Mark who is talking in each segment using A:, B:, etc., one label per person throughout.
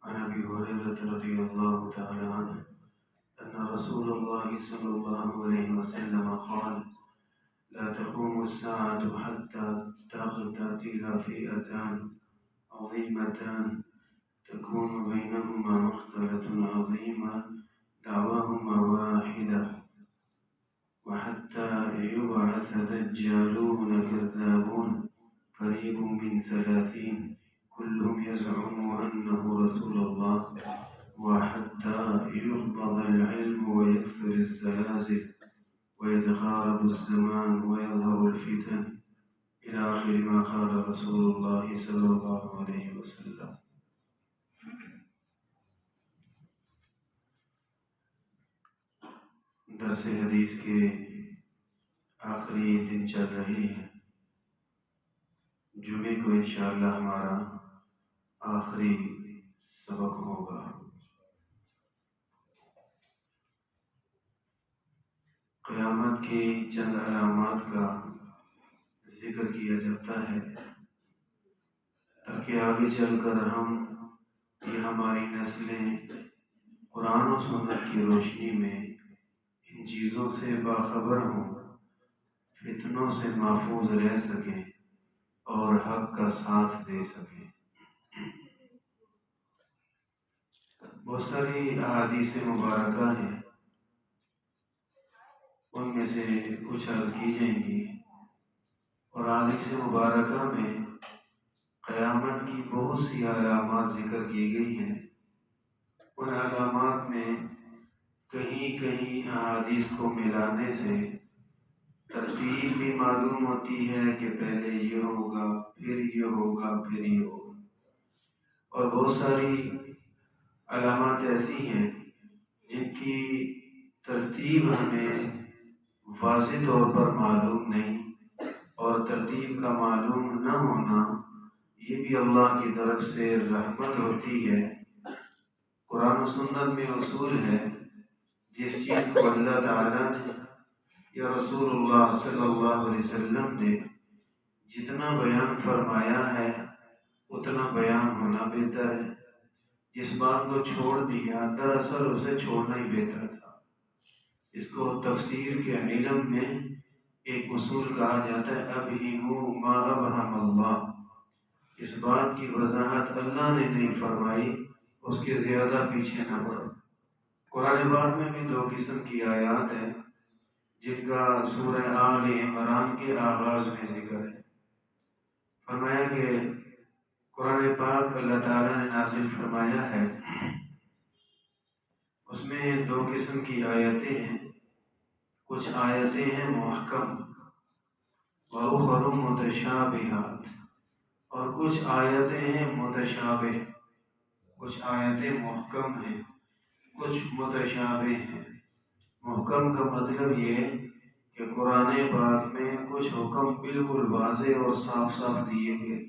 A: عن أبي هريرة رضي الله تعالى عنه أن رسول الله صلى الله عليه وسلم قال: لا تقوم الساعة حتى تقتتل فئتان عظيمتان تكون بينهما مختلة عظيمة دعواهما واحدة، وحتى يبعث دجالون كذابون قريب من 30 كلهم يزعم أنه رسول الله، وحتى يقبض العلم ويكثر الزلازل ويتقارب الزمان ويظهر الفتن إلى آخر ما قال رسول الله صلى الله عليه وسلم۔ درس حدیث کے آخری دن چل رہے ہیں۔ جمعے کو انشاءاللہ ہمارا آخری سبق ہوگا۔ قیامت کی چند علامات کا ذکر کیا جاتا ہے تاکہ آگے چل کر یہ ہماری نسلیں قرآن و سنت کی روشنی میں ان چیزوں سے باخبر ہوں، فتنوں سے محفوظ رہ سکیں اور حق کا ساتھ دے سکیں۔ بہت ساری احادیث مبارکہ ہیں، ان میں سے کچھ عرض کی جائیں گی، اور احادیث مبارکہ میں قیامت کی بہت سی علامات ذکر کی گئی ہیں۔ ان علامات میں کہیں کہیں احادیث کو ملانے سے ترتیب بھی معلوم ہوتی ہے کہ پہلے یہ ہوگا، پھر یہ ہوگا، پھر یہ ہوگا، اور بہت ساری علامات ایسی ہیں جن کی ترتیب ہمیں واضح طور پر معلوم نہیں، اور ترتیب کا معلوم نہ ہونا یہ بھی اللہ کی طرف سے رحمت ہوتی ہے۔ قرآن و سنت میں اصول ہے، جس چیز کو اللہ تعالیٰ نے یا رسول اللہ صلی اللہ علیہ وسلم نے جتنا بیان فرمایا ہے اتنا بیان ہونا بہتر ہے۔ جس بات کو چھوڑ دیا دراصل اسے چھوڑنا ہی بہتر تھا۔ اس کو تفسیر کے علم میں ایک اصول کہا جاتا ہے، ابہموا ما ابہم اللہ۔ اس بات کی وضاحت اللہ نے نہیں فرمائی، اس کے زیادہ پیچھے نہ پڑو۔ قرآن پاک میں بھی دو قسم کی آیات ہیں جن کا سورہ آل عمران کے آغاز میں ذکر ہے۔ فرمایا کہ قرآن پاک اللہ تعالیٰ نے نازل فرمایا ہے، اس میں دو قسم کی آیتیں ہیں۔ کچھ آیتیں ہیں محکم وَأُخَرُ مُتَشَابِهَاتٌ، اور کچھ آیتیں ہیں متشابہ۔ کچھ آیتیں محکم ہیں، کچھ متشابہ ہیں۔ محکم کا مطلب یہ کہ قرآن پاک میں کچھ حکم بالکل واضح اور صاف صاف دیے گئے،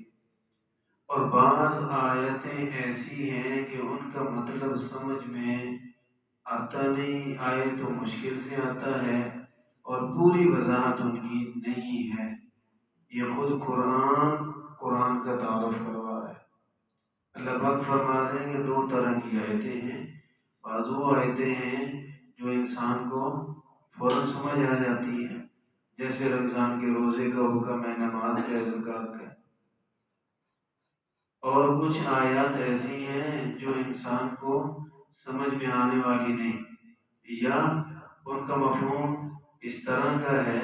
A: اور بعض آیتیں ایسی ہیں کہ ان کا مطلب سمجھ میں آتا نہیں، آئے تو مشکل سے آتا ہے، اور پوری وضاحت ان کی نہیں ہے۔ یہ خود قرآن کا تعارف کروا رہا ہے۔ اللہ پاک فرما رہے ہیں کہ دو طرح کی آیتیں ہیں۔ بعض وہ آیتیں ہیں جو انسان کو فوراً سمجھ آ جاتی ہیں، جیسے رمضان کے روزے کا حکم ہے، نماز کا، زکوٰۃ کا۔ اور کچھ آیات ایسی ہیں جو انسان کو سمجھ میں آنے والی نہیں، یا ان کا مفہوم اس طرح کا ہے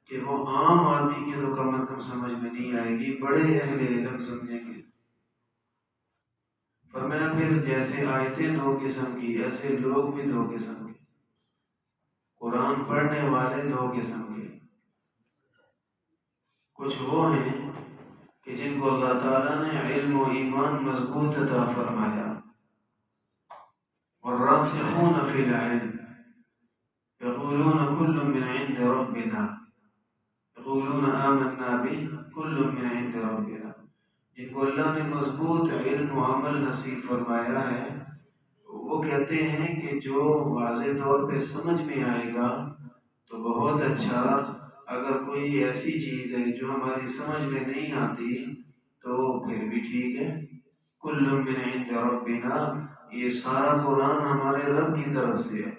A: کہ وہ عام آدمی کے تو کم از کم سمجھ میں نہیں آئے گی، بڑے اہل علم سمجھیں گے۔ فرمایا پھر جیسے آیتیں دو قسم کی، ایسے لوگ بھی دو قسم کے، قرآن پڑھنے والے دو قسم کے۔ کچھ وہ ہیں کہ جن کو اللہ تعالیٰ نے علم و ایمان مضبوط عطا فرمایا، والراسخون فی العلم یقولون کل من عند ربنا، یقولون آمنا به کل من عند ربنا، جن کو اللہ نے مضبوط علم و عمل نصیب فرمایا ہے، وہ کہتے ہیں کہ جو واضح طور پہ سمجھ میں آئے گا تو بہت اچھا، اگر کوئی ایسی چیز ہے جو ہماری سمجھ میں نہیں آتی تو پھر بھی ٹھیک ہے، کل من عند ربنا، یہ سارا قرآن ہمارے رب کی طرف سے ہے،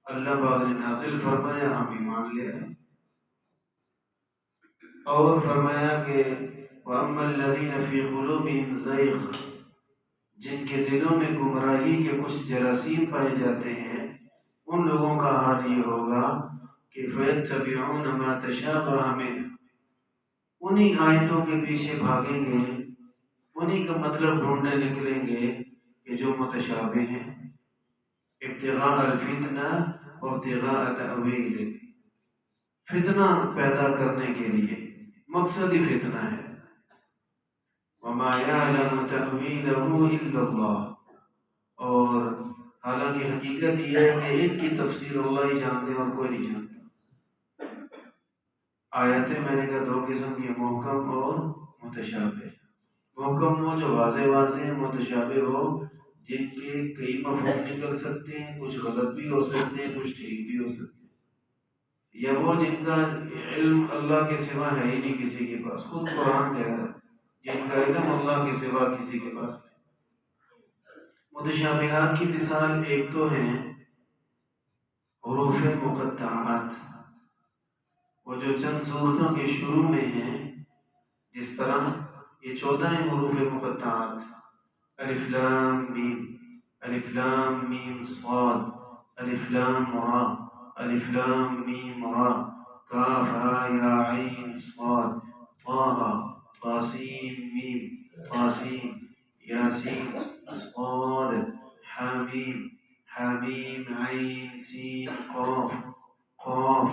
A: اللہ پاک نے نازل فرمایا، ہم ایمان لے آئے۔ اور فرمایا کہ وَأَمَّا الَّذِينَ فِي قُلُوبِهِمْ زَيْغٌ، جن کے دلوں میں گمراہی کے کچھ جراثیم پائے جاتے ہیں، ان لوگوں کا حال یہ ہوگا کہ فَيَتَّبِعُونَ مَا تَشَابَهَ مِنْهُ، انہی آیتوں کے پیچھے بھاگیں گے، انہی کا مطلب ڈھونڈنے نکلیں گے کہ جو متشابہ ہیں، ابتغاء الفتنہ وابتغاء تأویل، فتنہ پیدا کرنے کے لیے، مقصد ہی فتنہ ہے۔ وما يعلم تأویلہ الا اللہ، اور حالانکہ حقیقت یہ ہے کہ ان کی تفسیر اللہ ہی جانتے اور کوئی نہیں جانتا۔ آیتیں میں نے کہا دو قسم کی، محکم اور متشابہ۔ محکم وہ جو واضح واضح ہیں، متشابہ وہ جن کے کئی مفہوم نکل سکتے ہیں، کچھ غلط بھی ہو سکتے ہیں، کچھ ٹھیک بھی ہو سکتے ہیں، یا وہ جن کا علم اللہ کے سوا ہے ہی نہیں کسی کے پاس، خود قرآن کہہ رہا ہے جن کا علم اللہ کے سوا کسی کے پاس نہیں۔ متشابہات کی مثال ایک تو ہیں حروف مقطعات، وہ جو چند صورتوں کے شروع میں ہیں، جس طرح یہ 14 حروف مقطعات، الف لام میم، الف لام میم صاد، الف لام را، الف لام میم را، کاف ہا یا عین صاد، طہ، طاسین میم، طاسین، یاسین، صاد، حامیم، حامیم عین سین قاف، قاف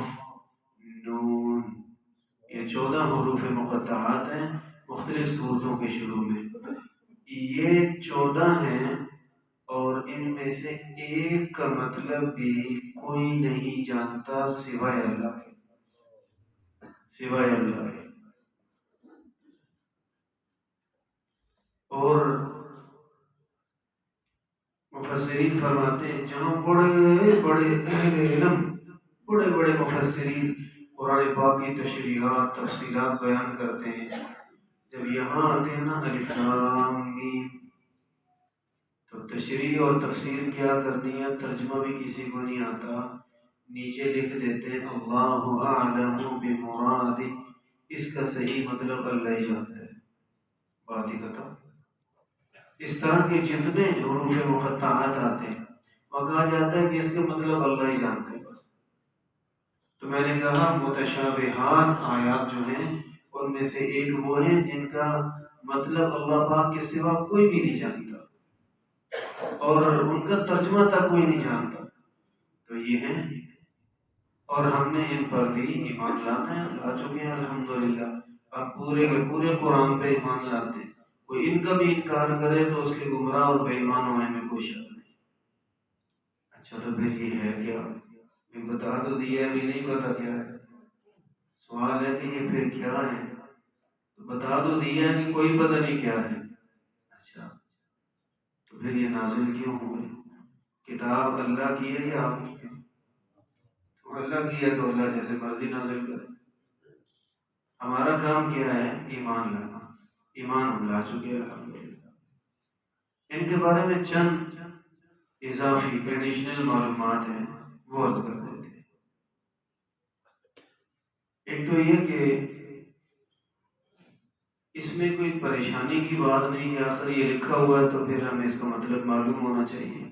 A: نون، یہ 14 حروف مقطعات ہیں مختلف صورتوں کے شروع میں۔ یہ 14 ہیں اور ان میں سے ایک کا مطلب بھی کوئی نہیں جانتا سوائے اللہ کے، سوائے اللہ کے۔ اور مفسرین فرماتے ہیں جہاں بڑے بڑے اہل علم، بڑے بڑے مفسرین قرآن پاک کی تشریحات تفسیرات بیان کرتے ہیں، جب یہاں آتے ہیں نا الف لام میم، تو تشریح اور تفسیر کیا کرنی ہے، ترجمہ بھی کسی کو نہیں آتا، نیچے لکھ دیتے ہیں اللہ اعلم بمراد، اس کا صحیح مطلب اللہ ہی جانتا ہے، بات ہی ختم۔ اس طرح کے جتنے حروف مقطعات آتے ہیں وہ کہا جاتا ہے کہ اس کا مطلب اللہ ہی جانتا ہے بس۔ تو میں نے کہا متشابہات آیات جو ہیں ان میں سے ایک وہ ہیں جن کا مطلب اللہ پاک کے سوا کوئی بھی نہیں جانتا اور ان کا ترجمہ تک کوئی نہیں جانتا، تو یہ ہیں، اور ہم نے ان پر بھی ایمان لانا ہے، لا چکے ہیں الحمدللہ۔ اب پورے کے پورے قرآن پہ ایمان لاتے ہیں، کوئی ان کا بھی انکار کرے تو اس کے گمراہ اور بے ایمان ہونے میں کوئی شک نہیں۔ اچھا تو پھر یہ ہے کیا؟ میں بتا تو دیا ابھی نہیں پتا کیا ہے، سوال ہے کہ یہ پھر کیا ہے؟ تو بتا تو دیا ہے کہ کوئی پتہ نہیں کیا ہے۔ اچھا تو پھر یہ نازل کیوں ہوئے؟ کتاب اللہ کی ہے یا آپ کی ہے؟ تو اللہ کی ہے تو اللہ جیسے مرضی نازل کرے، ہمارا کام کیا ہے؟ ایمان لانا، ایمان ہم لا چکے ہیں الحمدللہ۔ ان کے بارے میں چند اضافی ایڈیشنل معلومات ہیں وہ عرض کر دیتے ہیں۔ ایک تو یہ کہ اس میں کوئی پریشانی کی بات نہیں کہ آخر یہ لکھا ہوا ہے تو پھر ہمیں اس کا مطلب معلوم ہونا چاہیے۔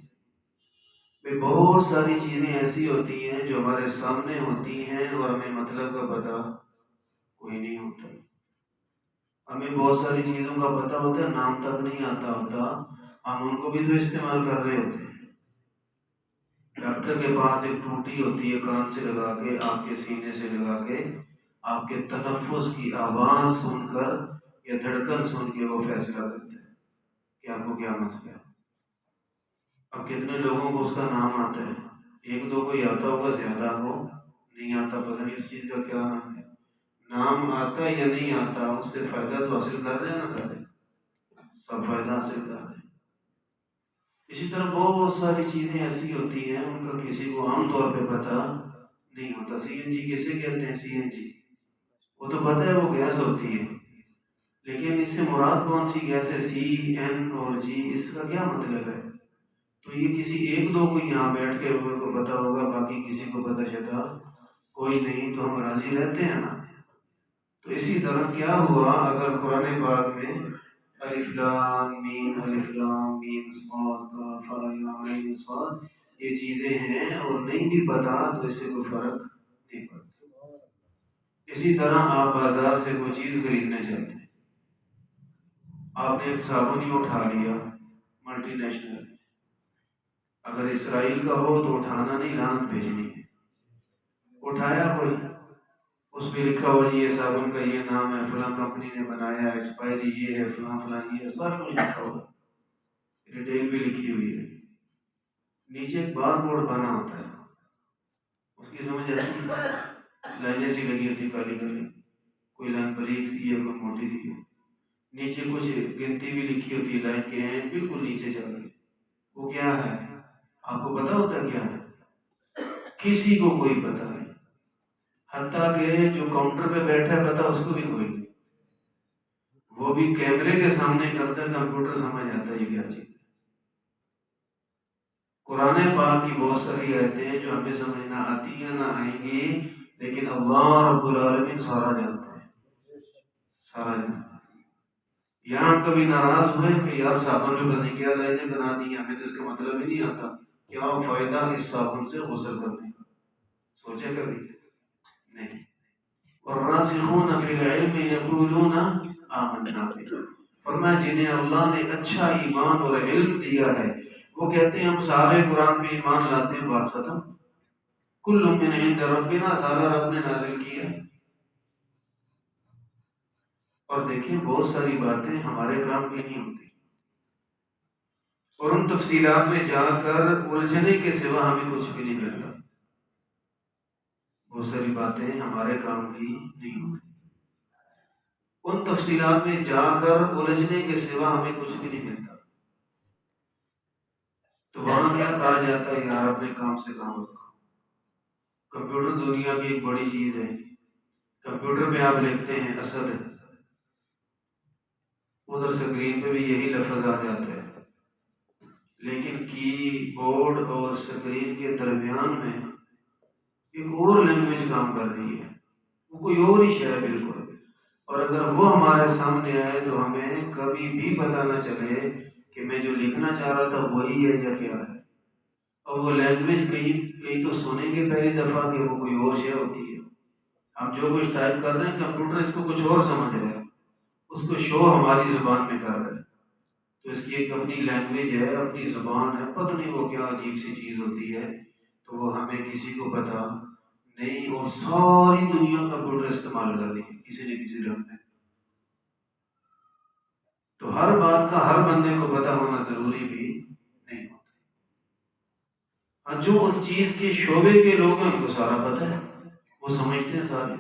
A: بہت ساری چیزیں ایسی ہوتی ہیں جو ہمارے سامنے ہوتی ہیں اور ہمیں مطلب کا پتہ کوئی نہیں ہوتا، ہمیں بہت ساری چیزوں کا پتہ ہوتا ہے، نام تک نہیں آتا ہوتا، ہم ان کو بھی تو استعمال کر رہے ہوتے ہیں۔ ڈاکٹر کے پاس ایک ٹوٹی ہوتی ہے، کان سے لگا کے، آپ کے سینے سے لگا کے، آپ کے تنفس کی آواز سن کر یا دھڑکن سن کے وہ فیصلہ کرتے ہیں کہ آپ کو کیا مسئلہ ہے۔ اب کتنے لوگوں کو اس کا نام آتا ہے، ایک دو کو آتا ہوگا، زیادہ کو نہیں آتا، پتہ نہیں اس چیز کا کیا نام ہے۔ نام آتا یا نہیں آتا اس سے فائدہ تو حاصل کر رہے ہیں نا، سارے سب فائدہ حاصل کر رہے ہیں۔ اسی طرح بہت ساری چیزیں ایسی ہوتی ہیں ان کا کسی کو عام طور پہ پتہ نہیں ہوتا۔ سی این جی کیسے کہتے ہیں؟ سی این جی وہ تو پتہ ہے وہ گیس ہوتی ہے، لیکن اس سے مراد کون سی گیس ہے؟ CN اور G، اس کا کیا مطلب ہے؟ تو یہ کسی ایک دو کو یہاں بیٹھ کے ہوئے کو پتا ہوگا، باقی کسی کو پتا چلا کوئی نہیں، تو ہم راضی رہتے ہیں نا۔ تو اسی طرح کیا ہوا اگر قرآن پاک میں الف لام میم، الف لام میم صاد کاف یا عین صاد یہ چیزیں ہیں اور نہیں بھی پتا تو اس سے کوئی فرق نہیں پڑتا۔ اسی طرح آپ بازار سے کوئی چیز خریدنے جاتے ہیں، آپ نے ایک صابن ہی اٹھا لیا ملٹی نیشنل، اگر اسرائیل کا ہو تو اٹھانا نہیں، لعنت بھیجنی ہے۔ اٹھایا کوئی، اس پہ لکھا ہوا یہ صابن کا یہ نام ہے، فلاں کمپنی نے بنایا، ایکسپائری یہ ہے، فلاں فلاں یہ ہے، سب کچھ لکھا ہوا، ڈیٹیل بھی لکھی ہوئی ہے، نیچے ایک بار کوڈ بنا ہوتا ہے، اس کی سمجھ آتی ہے، لائنیں سی لگی ہوتی کالی کالی، کوئی لائن باریک سی ہے کوئی موٹی سی ہے، نیچے کچھ گنتی بھی لکھی ہوتی ہے لائن کے ہیں بالکل نیچے جا کے، وہ کیا ہے آپ کو پتا ہوتا ہے کیا ہے؟ کسی کو کوئی پتا نہیں، حتیٰ کہ جو کاؤنٹر پہ بیٹھا ہے پتا اس کو بھی کوئی نہیں، وہ بھی کیمرے کے سامنے کرتا ہے، کمپیوٹر سمجھ آتا ہے یہ کیا چیز۔ قرآن پاک کی بہت ساری آیتیں ہیں جو ہمیں سمجھ نہ آتی ہیں نہ آئیں گی، لیکن اللہ رب العالمین سارا جانتا ہے، سارا جانتا ہے۔ یہاں کبھی ناراض ہوئے کہ یار صابن میں پتہ نہیں کیا لائنیں بنا دی، ہمیں تو اس کا مطلب ہی نہیں آتا، کیا فائدہ اس صابن سے غسل کرنے کا؟ سوچا کبھی؟ نہیں۔ والراسخون فی العلم یقولون آمنا به، فرمایا جنہیں اللہ نے اچھا ایمان اور علم دیا ہے وہ کہتے ہیں ہم سارے قرآن پہ ایمان لاتے ہیں، بات ختم۔ کل من عند ربنا، سارا رب نے نازل کیا۔ اور دیکھیں بہت ساری باتیں ہمارے کام کی نہیں ہوتی، اور ان تفصیلات میں جا کر الجھنے کے سوا ہمیں کچھ بھی نہیں ملتا، بہت ساری باتیں ہمارے کام کی نہیں ہوتی، ان تفصیلات میں جا کر الجھنے کے سوا ہمیں کچھ بھی نہیں ملتا۔ تو وہاں کیا کہا جاتا ہے؟ یار اپنے کام سے کام رکھو۔ کمپیوٹر دنیا کی ایک بڑی چیز ہے، کمپیوٹر پہ آپ لکھتے ہیں اسد، ادھر اسکرین پہ بھی یہی لفظ آ جاتا ہے، لیکن کی بورڈ اور اسکرین کے درمیان میں ایک اور لینگویج کام کر رہی ہے، وہ کوئی اور ہی شے ہے بالکل، اور اگر وہ ہمارے سامنے آئے تو ہمیں کبھی بھی پتہ نہ چلے کہ میں جو لکھنا چاہ رہا تھا وہی ہے یا کیا ہے، اور وہ لینگویج کئی تو سنیں گے پہلی دفعہ کہ وہ کوئی اور شے ہوتی ہے، ہم جو کچھ ٹائپ کر رہے ہیں کمپیوٹر اس کو کچھ اور سمجھ رہا ہے، اس کو شو ہماری زبان میں کر رہا ہے، تو اس کی ایک اپنی لینگویج ہے، اپنی زبان ہے، پتہ نہیں وہ کیا عجیب سی چیز ہوتی ہے، تو وہ ہمیں کسی کو پتا نہیں، اور ساری دنیا کمپیوٹر استعمال کر رہی ہے کسی نہ کسی رنگ میں، تو ہر بات کا ہر بندے کو پتا ہونا ضروری بھی نہیں ہوتا۔ ہاں جو اس چیز کے شعبے کے لوگ ہیں ان کو سارا پتا ہے، وہ سمجھتے ہیں، سارے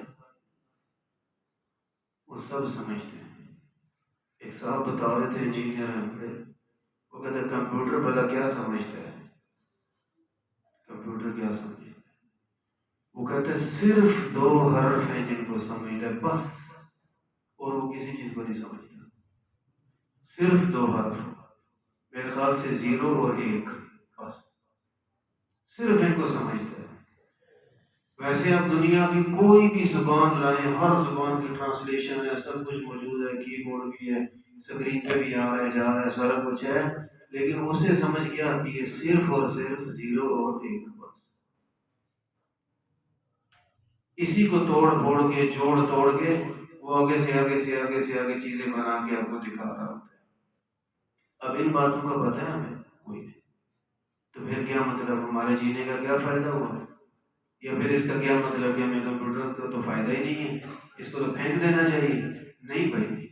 A: وہ سب سمجھتے ہیں۔ ایک صاحب بتا رہے تھے انجینئر ہیں، وہ کہتے ہیں کمپیوٹر بھلا کیا سمجھتا ہے، کمپیوٹر کیا سمجھتا ہے؟ وہ کہتے ہیں صرف 2 حرف ہیں جن کو سمجھتا ہے بس، اور وہ کسی چیز کو نہیں سمجھتا، صرف 2 حرف، میرے خیال سے 0 اور 1، بس صرف ان کو سمجھتا ہے۔ ویسے اب دنیا کی کوئی بھی زبان لائیں، ہر زبان کی ٹرانسلیشن ہے، سب کچھ موجود ہے، کی بورڈ بھی ہے، اسکرین پہ بھی آ رہا ہے جا رہا ہے، سارا کچھ ہے، لیکن اسے سمجھ کیا آتی ہے؟ صرف اور صرف 0 اور 1، بس اسی کو توڑ پھوڑ کے جوڑ توڑ کے وہ آگے سے آگے سے آگے سے آگے چیزیں بنا کے آپ کو دکھا رہا ہوتا ہے۔ اب ان باتوں کا پتہ ہے ہمیں کوئی نہیں، تو پھر کیا مطلب؟ ہمارے جینے کا کیا فائدہ ہوا ہے؟ یا پھر اس کا کیا مطلب کہ ہمیں کمپیوٹر کا تو فائدہ ہی نہیں ہے، اس کو تو پھینک دینا چاہیے؟ نہیں بھائی،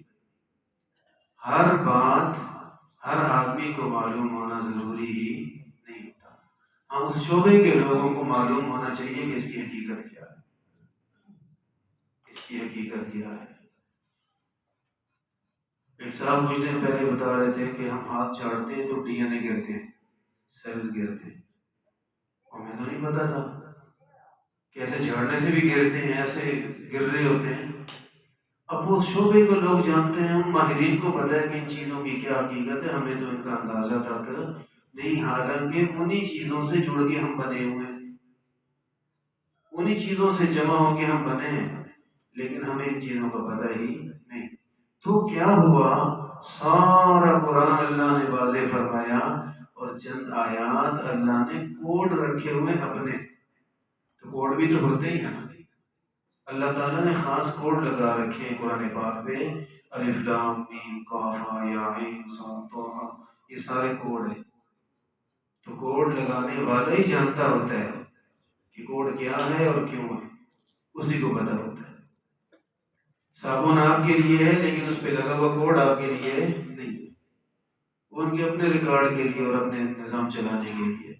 A: ہر بات ہر آدمی کو معلوم ہونا ضروری ہی نہیں ہوتا، ہاں اس شعبے کے لوگوں کو معلوم ہونا چاہیے کہ اس کی حقیقت کیا ہے، اس کی حقیقت کیا ہے۔ ایک صاحب کچھ دن پہلے بتا رہے تھے کہ ہم ہاتھ چاڑتے ہیں تو DNA گرتے ہیں، سیلز گرتے ہیں، ہمیں تو نہیں پتا تھا کہ ایسے جھاڑنے سے بھی گرتے ہیں، ایسے گر رہے ہوتے ہیں، اب وہ شعبے کو لوگ جانتے ہیں، ان ماہرین کو پتہ ہے کہ ان چیزوں کی کیا حقیقت ہے، ہمیں تو ان کا اندازہ تک نہیں، حالانکہ انہی چیزوں سے جڑ کے ہم بنے ہوئے ہیں، انہی چیزوں سے جمع ہو کے ہم بنے ہیں، لیکن ہمیں ان چیزوں کا پتہ ہی نہیں۔ تو کیا ہوا، سارا قرآن اللہ نے واضح فرمایا، اور چند آیات اللہ نے کوڈ رکھے ہوئے اپنے، تو کوڈ بھی تو ہوتے ہی ہیں، اللہ تعالیٰ نے خاص کوڈ لگا رکھے ہیں قرآن پاک پہ، الف لام میم قاف ہا یا عین صاد طہ، یہ سارے کوڈ ہیں۔ تو کوڈ لگانے والا ہی جانتا ہوتا ہے کہ کوڈ کیا ہے اور کیوں ہے، اسی کو پتہ ہوتا ہے۔ صابن آپ کے لیے ہے لیکن اس پہ لگا ہوا کوڈ آپ کے لیے نہیں ہے، ان کے اپنے ریکارڈ کے لیے اور اپنے نظام چلانے کے لیے۔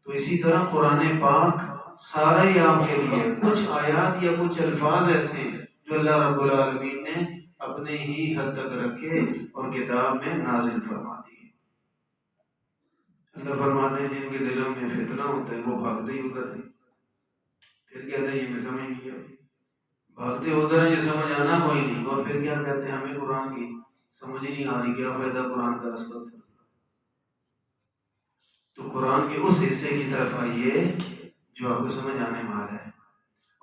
A: تو اسی طرح قرآن پاک سارا ہی آپ کے لیے، کچھ آیات یا کچھ الفاظ ایسے ہیں جو اللہ رب العالمین نے اپنے ہی حد تک رکھے اور کتاب میں نازل فرما دیے۔ اللہ فرماتے ہیں جن کے دلوں میں فتنہ ہوتا ہے وہ بھاگتے ہی ادھر ہیں، پھر کہتے ہیں یہ میں سمجھ نہیں آئی، بھاگتے ادھر ہیں، یہ سمجھ آنا کوئی نہیں، اور پھر کیا کہتے ہیں ہمیں قرآن کی سمجھ ہی نہیں آ رہی، کیا فائدہ قرآن کا راستہ۔ تو قرآن کے اس حصے کی طرف آئیے جو آپ کو سمجھ آنے والا ہے،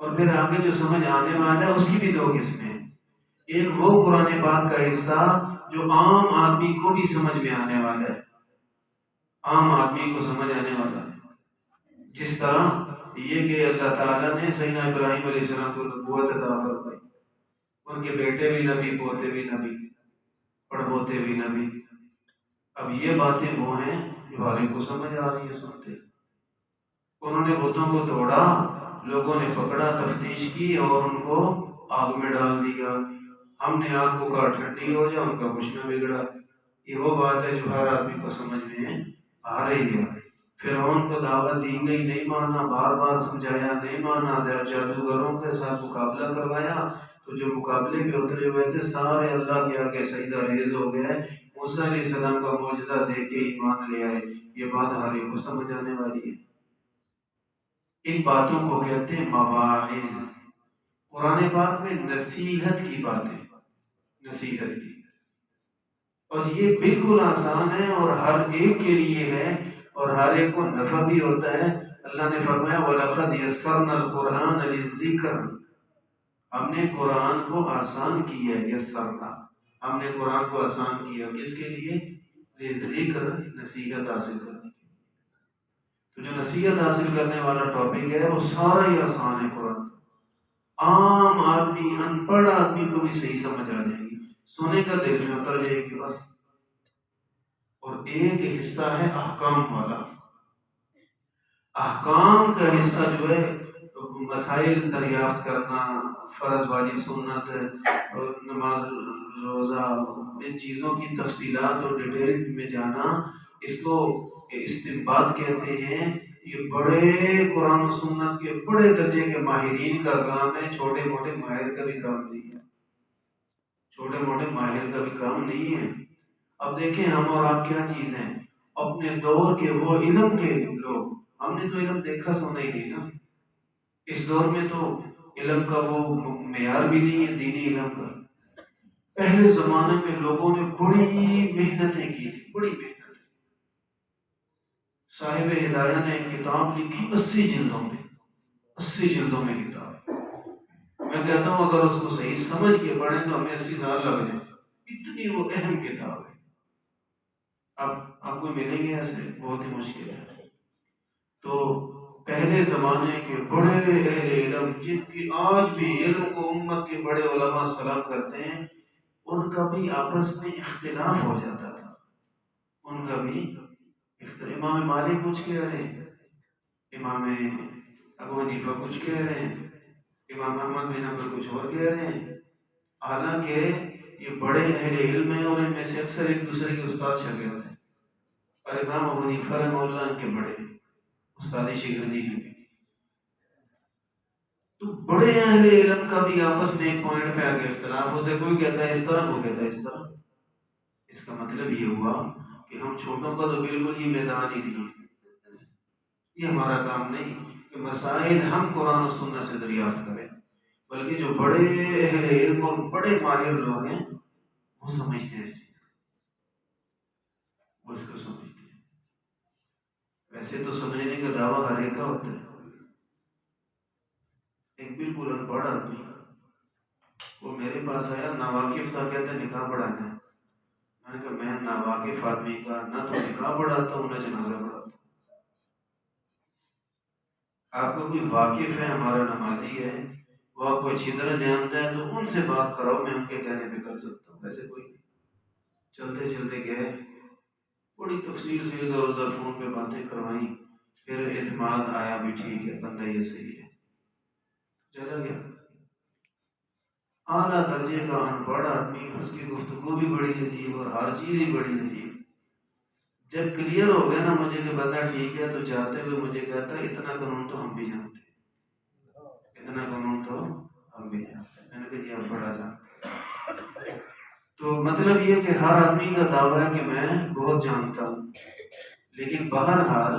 A: اور پھر آگے جو سمجھ آنے والا ہے اس کی بھی دو قسمیں ہیں۔ ایک وہ قرآن پاک کا حصہ جو عام آدمی کو بھی سمجھ میں آنے والا ہے، عام آدمی کو سمجھ آنے والا ہے، جس طرح یہ کہ اللہ تعالیٰ نے سیدنا ابراہیم علیہ السلام کو نبوت عطا فرمائی، ان کے بیٹے بھی نبی، پوتے بھی نبی، پڑپوتے بھی نبی۔ اب یہ باتیں وہ ہیں جو ہر ایک کو سمجھ آ رہی ہے، سنتے انہوں نے بتوں کو توڑا، لوگوں نے پکڑا، تفتیش کی اور ان کو آگ میں ڈال دیا، ہم نے آگ کو کہا ٹھنڈی ہو جائے، ان کا کچھ نہ بگڑا۔ یہ وہ بات ہے جو ہر آدمی کو سمجھ میں آ رہی ہے۔ فرعون کو دعوت دی گئی، نہیں مانا، بار بار سمجھایا، نہیں مانا، جادوگروں کے ساتھ مقابلہ کروایا، تو جو مقابلے پہ اترے ہوئے تھے سارے اللہ کے آگے سجدہ ریز ہو گئے، موسیٰ علیہ السلام کا معجزہ دیکھ کے ایمان لے آئے۔ یہ بات ہر ایک کو سمجھ آنے والی ہے۔ ان باتوں کو کہتے ہیں مواعظ۔ قرآن پاک میں نصیحت کی باتیں، نصیحت کی، اور یہ بالکل آسان ہے اور ہر ایک کے لیے ہے اور ہر ایک کو نفع بھی ہوتا ہے۔ اللہ نے فرمایا وَلَقَدْ يَسَّرْنَا الْقُرْآنَ لِلذِّكْرِ، ہم نے قرآن کو آسان کیا، یسرنا، ہم نے قرآن کو آسان کیا، کس کے لیے؟ لِلذِّكْرِ، نصیحت حاصل کرنے۔ تو جو نصیحت حاصل کرنے والا ٹاپک ہے وہ سارا ہی آسان ہے، قرآن عام آدمی، ان پڑھ آدمی کو بھی صحیح سمجھ آ جائے گی، سونے کا دل میں اتر جائے گی بس۔ اور ایک حصہ ہے احکام والا، احکام کا حصہ جو ہے مسائل دریافت کرنا، فرض واجب سنت اور نماز روزہ، ان چیزوں کی تفصیلات اور ڈیٹیل میں جانا، اس کو استنباط کہتے ہیں۔ یہ بڑے قرآن و سنت کے بڑے درجے کے ماہرین کا کام ہے، چھوٹے موٹے ماہر کا بھی کام نہیں ہے، چھوٹے موٹے ماہر کا بھی کام نہیں ہے۔ اب دیکھیں ہم اور آپ کیا چیز ہیں، اپنے دور کے وہ علم کے لوگ، ہم نے تو علم دیکھا سنا ہی نہیں نا، اس دور میں تو علم کا وہ معیار بھی نہیں ہے دینی علم کا۔ پہلے زمانے میں لوگوں نے بڑی محنتیں کی تھی، بڑی محنت۔ صاحب ہدایہ نے کتاب لکھی 80 جلدوں میں، 80 جلدوں میں کتاب، میں کہتا ہوں اگر اس کو صحیح سمجھ کے پڑھیں تو ہمیں 80 سال لگ جائیں، اتنی وہ اہم کتاب ہے۔ اب آپ کو ملیں گے ایسے، بہت ہی مشکل ہے۔ تو پہلے زمانے کے بڑے اہل علم، جن کی آج بھی علم کو امت کے بڑے علماء سلام کرتے ہیں، ان کا بھی آپس میں اختلاف ہو جاتا تھا، ان کا بھی امام مالک کچھ کہہ رہے ہیں، امام ابو حنیفہ کچھ کہہ رہے ہیں، امام احمد بن حنبل کچھ اور کہہ رہے ہیں، حالانکہ یہ بڑے اہل علم ہیں اور ان میں سے اکثر ایک دوسرے کے استاد شاگرد ہیں، اور امام ابو حنیفہ رحمہ اللہ ان کے بڑے استاد شاگردی بھی۔ تو بڑے اہل علم کا بھی آپس میں ایک پوائنٹ پہ آگے اختلاف ہوتا ہے، کوئی کہتا ہے اس طرح، کوئی کہتا ہے اس طرح۔ اس کا مطلب یہ ہوا کہ ہم چھوٹوں کا تو بالکل یہ میدان ہی نہیں ہے، یہ ہمارا کام نہیں کہ مسائل ہم قرآن و سنت سے دریافت کریں، بلکہ جو بڑے اہل علم اور بڑے ماہر لوگ ہیں وہ سمجھتے ہیں اس چیز کو، وہ اس کو سمجھتے ہیں۔ ویسے تو سمجھنے کا دعویٰ ہر ایک کا ہوتا ہے۔ ایک بالکل ان پڑھ آدمی وہ میرے پاس آیا، ناواقف تھا، کہتا ہے نکاح پڑھانا ہے۔ میں نے کہا میں ناواقف آدمی کا نہ تو نکاح پڑھاتا ہوں نہ جنازہ پڑھاتا ہوں۔ آپ کو کوئی واقف ہے، ہمارا نمازی ہے، وہ آپ کو اچھی طرح جانتا ہے تو ان سے بات کراؤ، میں ان کے کہنے پہ کر سکتا ہوں، ویسے کوئی نہیں۔ چلتے چلتے گئے، بڑی تفصیل سے ادھر ادھر فون پہ باتیں کروائیں، پھر اعتماد آیا بھی ٹھیک ہے بندہ یہ صحیح ہے، چلا گیا۔ اعلیٰ درجے کا ان پڑھ آدمی، اس کی گفتگو بھی بڑی عجیب اور ہر چیز ہی بڑی عجیب۔ جب کلیئر ہو گیا نا مجھے کہ بندہ ٹھیک ہے، تو جاتے ہوئے مجھے کہتا ہے اتنا قانون تو ہم بھی جانتے ہیں، اتنا قانون تو ہم بھی جانتے ہیں۔ میں نے کہا جی آپ بڑا جانتے ہیں۔ تو مطلب یہ کہ ہر آدمی کا دعویٰ ہے کہ میں بہت جانتا ہوں، لیکن بہرحال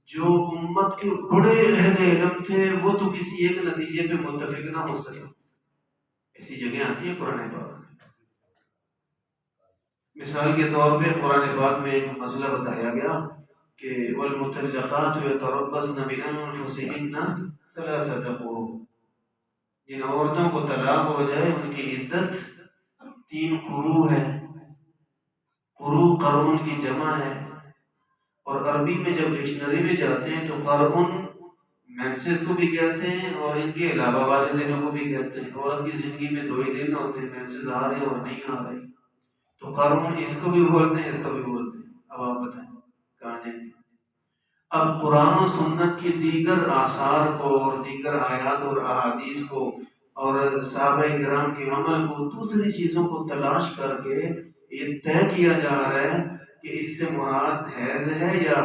A: جو امت کے بڑے اہل علم تھے وہ تو کسی ایک نتیجے پہ متفق نہ ہو سکے۔ ایسی جگہ آتی ہے قرآن پاک میں، مثال کے طور پہ قرآن پاک میں ایک مسئلہ بتایا گیا کہ والمطلقات یتربصن بانفسهن ثلاثة قروء، جن عورتوں کو طلاق ہو جائے ان کی عدت 3 قروء ہے۔ قروء قرون کی جمع ہے، اور عربی میں جب ڈکشنری میں جاتے ہیں تو قرون مینسز کو بھی کہتے ہیں اور ان کے علاوہ والے دنوں کو بھی کہتے ہیں۔ عورت کی زندگی میں 2 ہی دن ہوتے ہیں، مینسز آ رہے اور نہیں آ رہے، تو قرون اس کو بھی بولتے ہیں، اس کو بھی بولتے ہیں۔ اب آپ بتائیں کہاں جائیں گے؟ اب قرآن و سنت کی دیگر آثار کو اور دیگر آیات اور احادیث کو اور صحابہ کرام کے عمل کو دوسری چیزوں کو تلاش کر کے یہ طے کیا جا رہا ہے کہ اس سے مراد حیض ہے یا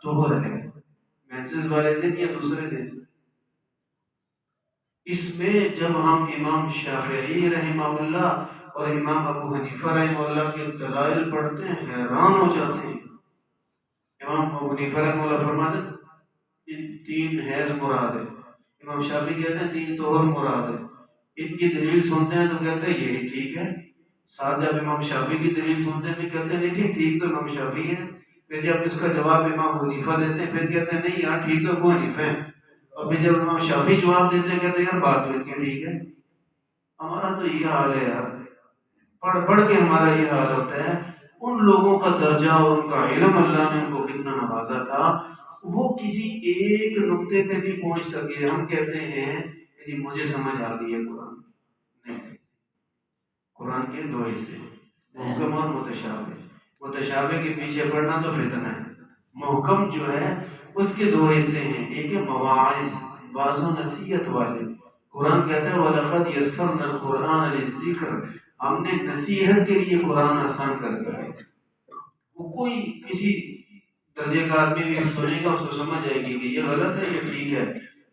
A: طہر ہے، مینسز والے دن یا دوسرے دن۔ اس میں جب ہم امام شافعی رحمہ اللہ اور امام ابو حنیفہ رحمہ اللہ کے دلائل پڑھتے ہیں حیران ہو جاتے ہیں۔ امام ابو حنیفہ رحمہ اللہ فرماتے ہیں 3 حیض مراد ہے، امام شافعی کہتے ہیں 3 طہر مراد ہے۔ ان کی دلیل سنتے ہیں تو کہتے ہیں یہی ٹھیک ہے، ساتھ جب امام شافعی کی دلیل سنتے ہیں بھی کہتے ہیں نہیں ٹھیک تو امام شافعی ہے، پھر جب اس کا جواب امام حنیفہ دیتے ہیں پھر کہتے ہیں نہیں یار ٹھیک ہے ابو حنیفہ ہے، اور پھر جب امام شافعی جواب دیتے ہیں کہتے ہیں یار بات تو ان کی ٹھیک ہے۔ ہمارا تو یہ حال ہے یار، پڑھ پڑھ کے ہمارا یہ حال ہوتا ہے۔ ان لوگوں کا درجہ اور ان کا علم اللہ نے ان کو کتنا نوازا تھا، وہ کسی ایک نقطے پہ نہیں پہنچ سکے۔ ہم کہتے ہیں کہ مجھے سمجھ آ گئی ہے قرآن، نہیں، قرآن کے 2 حصے، محکم اور متشابہ۔ متشابہ کے پیچھے پڑھنا تو فتنہ ہے، محکم جو ہے اس کے 2 حصے ہیں، ایک ہے مواعظ، واعظ و نصیحت والے۔ قرآن کہتا ہے وَلَقَدْ يَسَّرْنَا الْقُرْآنَ لِلذِّكْرِ، ہم نے نصیحت کے لیے قرآن آسان کر دیا ہے۔ وہ کوئی کسی درجے کا آدمی بھی سنے گا اس کو سمجھ آئے گی کہ یہ غلط ہے یہ ٹھیک ہے،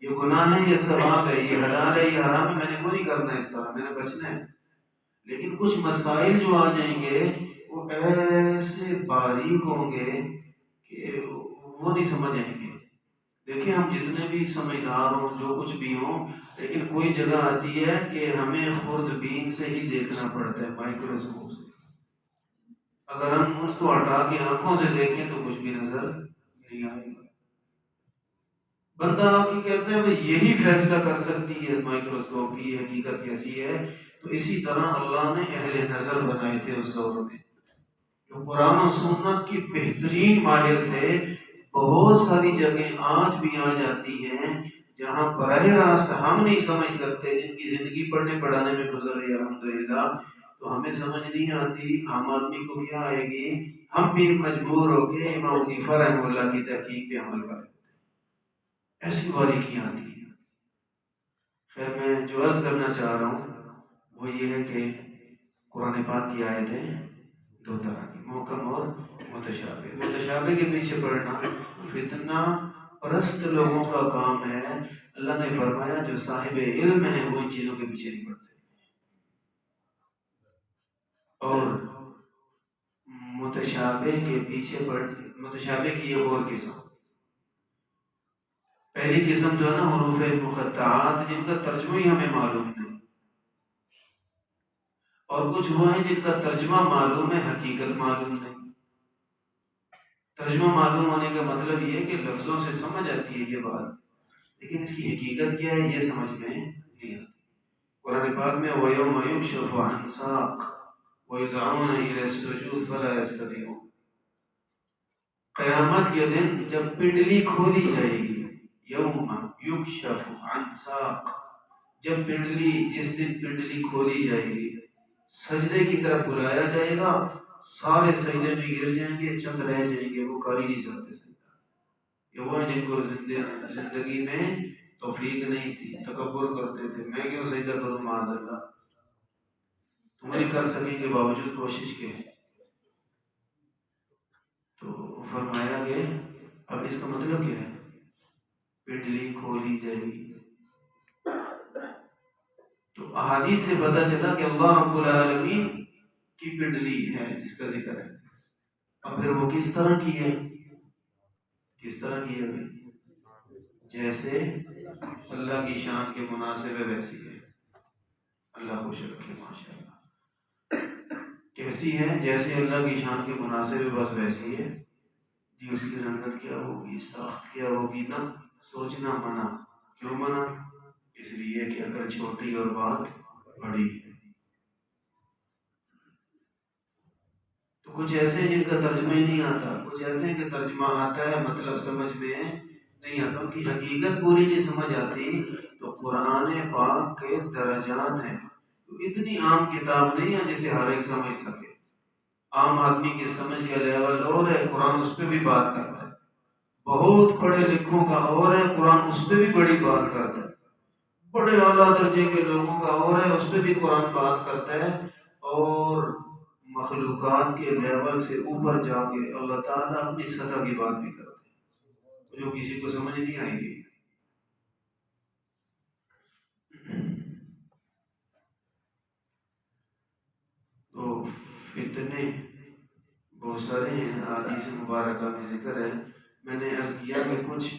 A: یہ گناہ ہے یہ ثواب ہے، یہ حلال ہے یہ حرام ہے، میں نے وہ نہیں کرنا، اس طرح میں نے بچنا ہے۔ لیکن کچھ مسائل جو آ جائیں گے وہ ایسے باریک ہوں گے کہ وہ نہیں سمجھ آئیں گے۔ دیکھیں ہم جتنے بھی سمجھدار ہوں جو کچھ بھی ہوں، لیکن کوئی جگہ آتی ہے کہ ہمیں خوردبین سے ہی دیکھنا پڑتا ہے، مائکروسکوپ سے۔ اگر ہم اس کو ہٹا کے آنکھوں سے دیکھیں تو کچھ بھی نظر نہیں آئے گا۔ بندہ کی کہتے ہیں بھئی یہی فیصلہ کر سکتی ہے مائکروسکوپ کی حقیقت کیسی ہے، تو اسی طرح اللہ نے اہل نظر بنائے تھے اس دور میں جو قرآن و سنت کی بہترین ماہر تھے۔ بہت ساری جگہیں آج بھی آ جاتی ہیں جہاں براہ راست ہم نہیں سمجھ سکتے، جن کی زندگی پڑھنے پڑھانے میں گزر رہی ہے الحمدللہ، تو ہمیں سمجھ نہیں آتی، عام آدمی کو کیا آئے گی، ہم بھی مجبور ہو کے امام حنیفہ رحمہ اللہ کی تحقیق پہ عمل کریں، ایسی باریکیاں آتی ہیں۔ خیر میں جو عرض کرنا چاہ رہا ہوں وہ یہ ہے کہ قرآن پاک کی آیتیں 2 طرح کی، محکم اور متشابہ۔ متشابہ کے پیچھے پڑھنا فتنہ پرست لوگوں کا کام ہے۔ اللہ نے فرمایا جو صاحب علم ہیں وہ ان چیزوں کے پیچھے نہیں پڑتے۔ اور متشابہ کے پیچھے پڑھ، متشابہ کی ایک اور قسم، پہلی قسم جو ہے نا حروف مقطعات، جن کا ترجمہ ہی ہمیں معلوم نہیں، اور کچھ وہ ہیں جن کا ترجمہ معلوم ہے حقیقت معلوم نہیں۔ ترجمہ معلوم ہونے کا مطلب یہ ہے کہ لفظوں سے سمجھ آتی ہے یہ بات، لیکن اس کی حقیقت کیا ہے یہ سمجھ میں نہیں آتی۔ قرآن پاک میں وَيَوْمَ يُكْشَفُ عَنْ سَاقٍ وَيُدْعَوْنَ إِلَى السُّجُودِ فَلَا يَسْتَطِيعُونَ، قیامت کے دن جب پنڈلی کھولی جائے گی، یوم یکشف عن ساق، جب پنڈلی، جس دن پنڈلی کھولی جائے گی، سجدے کی طرف بلایا جائے گا، سارے سجدے میں گر جائیں گے، چند رہ جائیں گے، وہ کر ہی نہیں سکتے سجدہ۔ یہ وہ ہیں جن کو زندگی میں توفیق نہیں تھی، تکبر کرتے تھے، میں کیوں سجدہ کروں معاذ اللہ، تم نہیں کر سکیں کے باوجود کوشش کے۔ تو فرمایا کہ اب اس کا مطلب کیا ہے، پنڈلی کھولی جائے گی۔ تو احادیث سے پتہ چلا کہ اللہ رب العالمین کی پنڈلی ہے جس کا ذکر ہے، اور پھر وہ کس طرح کی ہے، کس طرح کی ہے بھائی، جیسے اللہ کی شان کے مناسب ہے ویسی ہے، اللہ خوش رکھے ماشاءاللہ۔ کیسی ہے، جیسے اللہ کی شان کے مناسب ہے بس ویسی ہے جی۔ اس کی رنگت کیا ہوگی، ساخت کیا ہوگی، نہ سوچنا منع۔ کیوں منع؟ اس لیے کہ اگر چھوٹی اور بات بڑی ہے۔ تو کچھ ایسے ہیں جن کا ترجمہ ہی نہیں آتا، کچھ ایسے ہیں کہ ترجمہ آتا ہے مطلب سمجھ میں نہیں آتا، ان کی حقیقت پوری نہیں سمجھ آتی۔ تو قرآن پاک کے درجات ہیں، تو اتنی عام کتاب نہیں ہے جسے ہر ایک سمجھ سکے۔ عام آدمی کی سمجھ کا لیول اور ہے، قرآن اس پہ بھی بات کرتا ہے۔ بہت پڑھے لکھوں کا اور ہے، قرآن اس پہ بھی بڑی بات کرتا ہے۔ بڑے اعلیٰ درجے کے لوگوں کا اور ہے، اس پہ بھی قرآن بات کرتا ہے۔ اور مخلوقات کے لیول سے اوپر جا کے اللہ تعالیٰ اپنی سطح کی بات بھی کرتے ہیں جو کسی کو سمجھ نہیں آئے گی۔ تو فتنے بہت سارے ہیں، حدیث مبارکہ میں ذکر ہے۔ میں نے عرض کیا کہ کچھ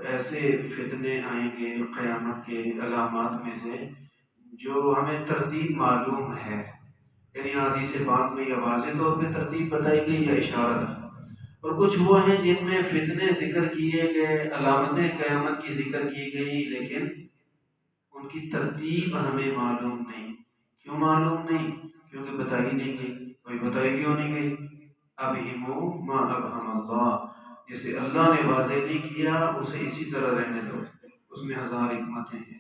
A: ایسے فتنے آئیں گے قیامت کے علامات میں سے جو ہمیں ترتیب معلوم ہے، یعنی حدیث پاک میں یا واضح طور پہ ترتیب بتائی گئی یا اشارت ہے، اور کچھ وہ ہیں جن میں فتنے ذکر کیے گئے، علامتیں قیامت کی ذکر کی گئی، لیکن ان کی ترتیب ہمیں معلوم نہیں۔ کیوں معلوم نہیں؟ کیونکہ بتائی نہیں گئی۔ کوئی بتائی کیوں نہیں گئی؟ ابہموا ما ابہم اللہ، جسے اللہ نے واضح نہیں کیا اسے اسی طرح رہنے دو، اس میں ہزار حکمتیں ہیں۔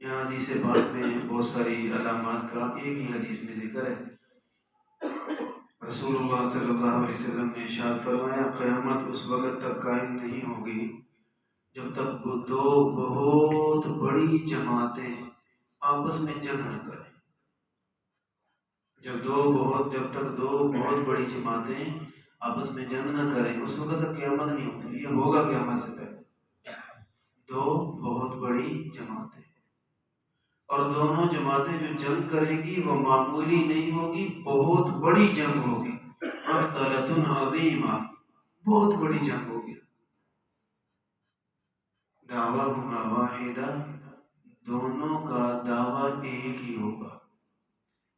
A: یہاں حدیث پاک میں بہت ساری علامات کا ایک ہی حدیث میں ذکر ہے۔ رسول اللہ صلی اللہ علیہ وسلم نے ارشاد فرمایا قیامت اس وقت تک قائم نہیں ہوگی جب تک وہ دو بہت بڑی جماعتیں آپس میں جنگ نہ کریں۔ جب تک دو بہت بڑی جماعتیں آپس میں جنگ نہ کریں اس وقت تک قیامت نہیں ہوتی۔ یہ ہوگا قیامت سے پہلے، دو بہت بڑی جماعتیں، اور دونوں جماعتیں جو جنگ کریں گی وہ معمولی نہیں ہوگی، بہت بڑی جنگ ہوگی، مقتلۃ عظیمہ، بہت بڑی جنگ ہوگی۔ دعواہما واحدہ، دونوں کا دعویٰ ایک ہی ہوگا،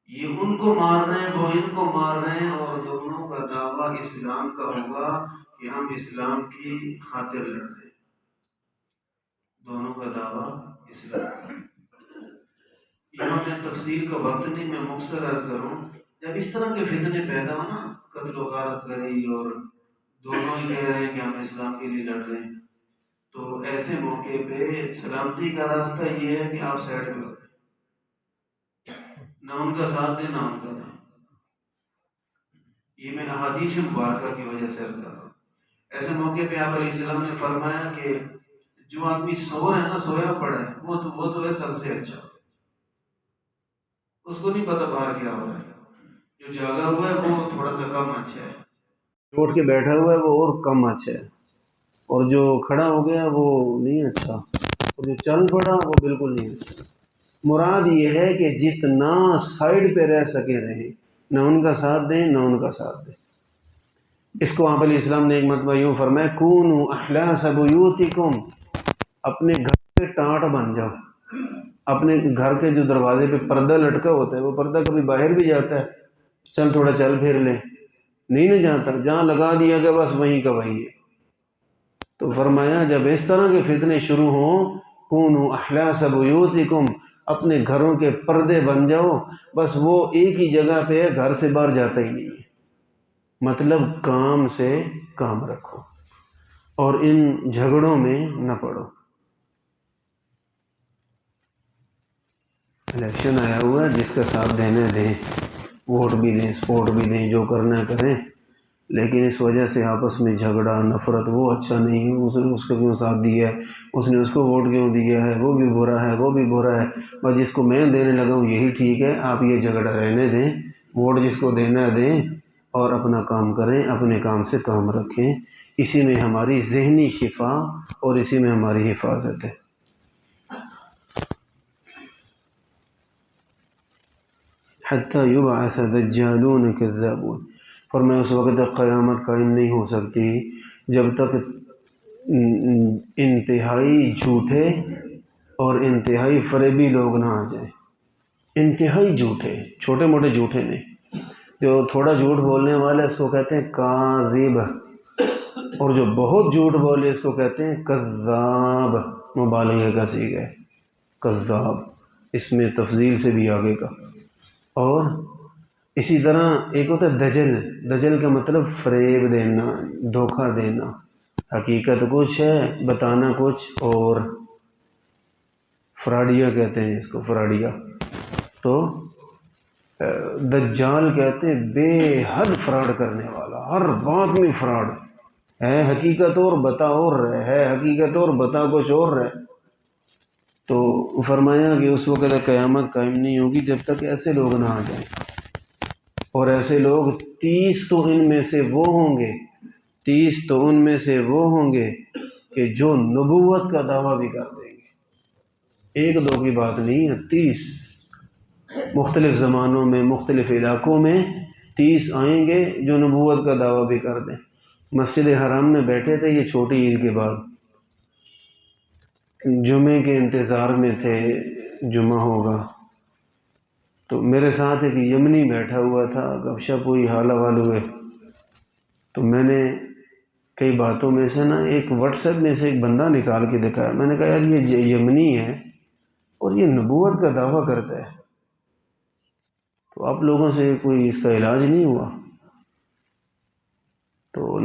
A: یہ ان کو مار رہے ہیں وہ ان کو مار رہے ہیں، اور دونوں کا دعویٰ اسلام کا ہوگا کہ ہم اسلام کی خاطر لڑ رہے ہیں، دونوں کا دعویٰ اسلام کا۔ یہاں میں تفصیل کا وقت نہیں، میں مختصر عرض کروں، جب اس طرح کے فتنے پیدا ہو نا، قتل و غارت گری، اور دونوں ہی کہہ رہے ہیں کہ ہم اسلام کے لیے لڑ رہے ہیں، تو ایسے موقع پہ سلامتی کا راستہ یہ ہے کہ آپ سائڈ میں ہو، نہ ان کا ساتھ دیں نہ ان کا دیں۔ یہ میں احادیث مبارکہ کی وجہ سے عرض کر رہا ہوں۔ ایسے موقع پہ آپ علیہ السلام نے فرمایا کہ جو آدمی سو ہے نا، سویا پڑا ہے، وہ تو ہے سب سے اچھا، اس کو نہیں پتا باہر کیا ہو رہا ہے۔ جو جاگا ہوا ہے وہ تھوڑا سا کم اچھا ہے، جو اٹھ کے بیٹھا ہوا ہے وہ اور کم اچھا ہے، اور جو کھڑا ہو گیا وہ نہیں اچھا، اور جو چل پڑا وہ بالکل نہیں اچھا۔ مراد یہ ہے کہ جتنا سائڈ پہ رہ سکے رہیں، نہ ان کا ساتھ دیں نہ ان کا ساتھ دیں۔
B: اس کو آپ علیہ السلام نے ایک مرتبہ یوں فرمایا کونوا احلاس بیوتکم، اپنے گھر پہ ٹانٹ بن جاؤ. اپنے گھر کے جو دروازے پہ پردہ لٹکا ہوتا ہے وہ پردہ کبھی باہر بھی جاتا ہے، چل تھوڑا چل پھر لے، نہیں نہ جاتا، جہاں لگا دیا گیا بس وہیں کا وہیں ہے. تو فرمایا جب اس طرح کے فتنے شروع ہوں کونوا احلاس بیوتکم، اپنے گھروں کے پردے بن جاؤ، بس وہ ایک ہی جگہ پہ ہے، گھر سے باہر جاتا ہی نہیں ہے. مطلب کام سے کام رکھو اور ان جھگڑوں میں نہ پڑو. الیکشن آیا ہوا ہے، جس کا ساتھ دینا دیں، ووٹ بھی دیں، سپورٹ بھی دیں، جو کرنا ہے کریں، لیکن اس وجہ سے آپس میں جھگڑا نفرت وہ اچھا نہیں ہے، اس نے اس کا کیوں ساتھ دیا ہے، اس نے اس کو ووٹ کیوں دیا ہے، وہ بھی برا ہے، وہ بھی برا ہے، بس جس کو میں دینے لگا ہوں یہی ٹھیک ہے. آپ یہ جھگڑا رہنے دیں، ووٹ جس کو دینا ہے دیں اور اپنا کام کریں، اپنے کام سے کام رکھیں. اسی میں ہماری ذہنی شفا اور اسی میں ہماری حفاظت ہے. حتیٰ یبعث دجالون کذابون، فرمایا اس وقت تک قیامت قائم نہیں ہو سکتی جب تک انتہائی جھوٹے اور انتہائی فریبی لوگ نہ آ جائیں. انتہائی جھوٹے، چھوٹے موٹے جھوٹے نہیں، جو تھوڑا جھوٹ بولنے والے اس کو کہتے ہیں کاذب، اور جو بہت جھوٹ بولے اس کو کہتے ہیں کذاب، مبالغہ کا صیغہ ہے کذاب، اس میں تفضیل سے بھی آگے کا. اور اسی طرح ایک ہوتا ہے دجل، دجل کا مطلب فریب دینا، دھوکہ دینا، حقیقت کچھ ہے بتانا کچھ اور. فراڈیا کہتے ہیں اس کو، فراڈیا. تو دجال کہتے ہیں بے حد فراڈ کرنے والا، ہر بات میں فراڈ ہے، حقیقت اور بتا اور رہے، ہے حقیقت اور بتا کچھ اور رہے. تو فرمایا کہ اس وقت قیامت قائم نہیں ہوگی جب تک ایسے لوگ نہ آ جائیں. اور ایسے لوگ 30 تو ان میں سے وہ ہوں گے، 30 تو ان میں سے وہ ہوں گے کہ جو نبوت کا دعویٰ بھی کر دیں گے. ایک دو کی بات نہیں ہے، 30 مختلف زمانوں میں مختلف علاقوں میں 30 آئیں گے جو نبوت کا دعویٰ بھی کر دیں. مسجد حرام میں بیٹھے تھے یہ چھوٹی عید کے بعد، جمعے کے انتظار میں تھے، جمعہ ہوگا. تو میرے ساتھ ایک یمنی بیٹھا ہوا تھا، گپ شپ ہوئی، حال احوال ہوئے. تو میں نے کئی باتوں میں سے نا ایک واٹس ایپ میں سے ایک بندہ نکال کے دکھایا. میں نے کہا یار یہ یمنی ہے اور یہ نبوت کا دعویٰ کرتا ہے، تو آپ لوگوں سے کوئی اس کا علاج نہیں ہوا؟ تو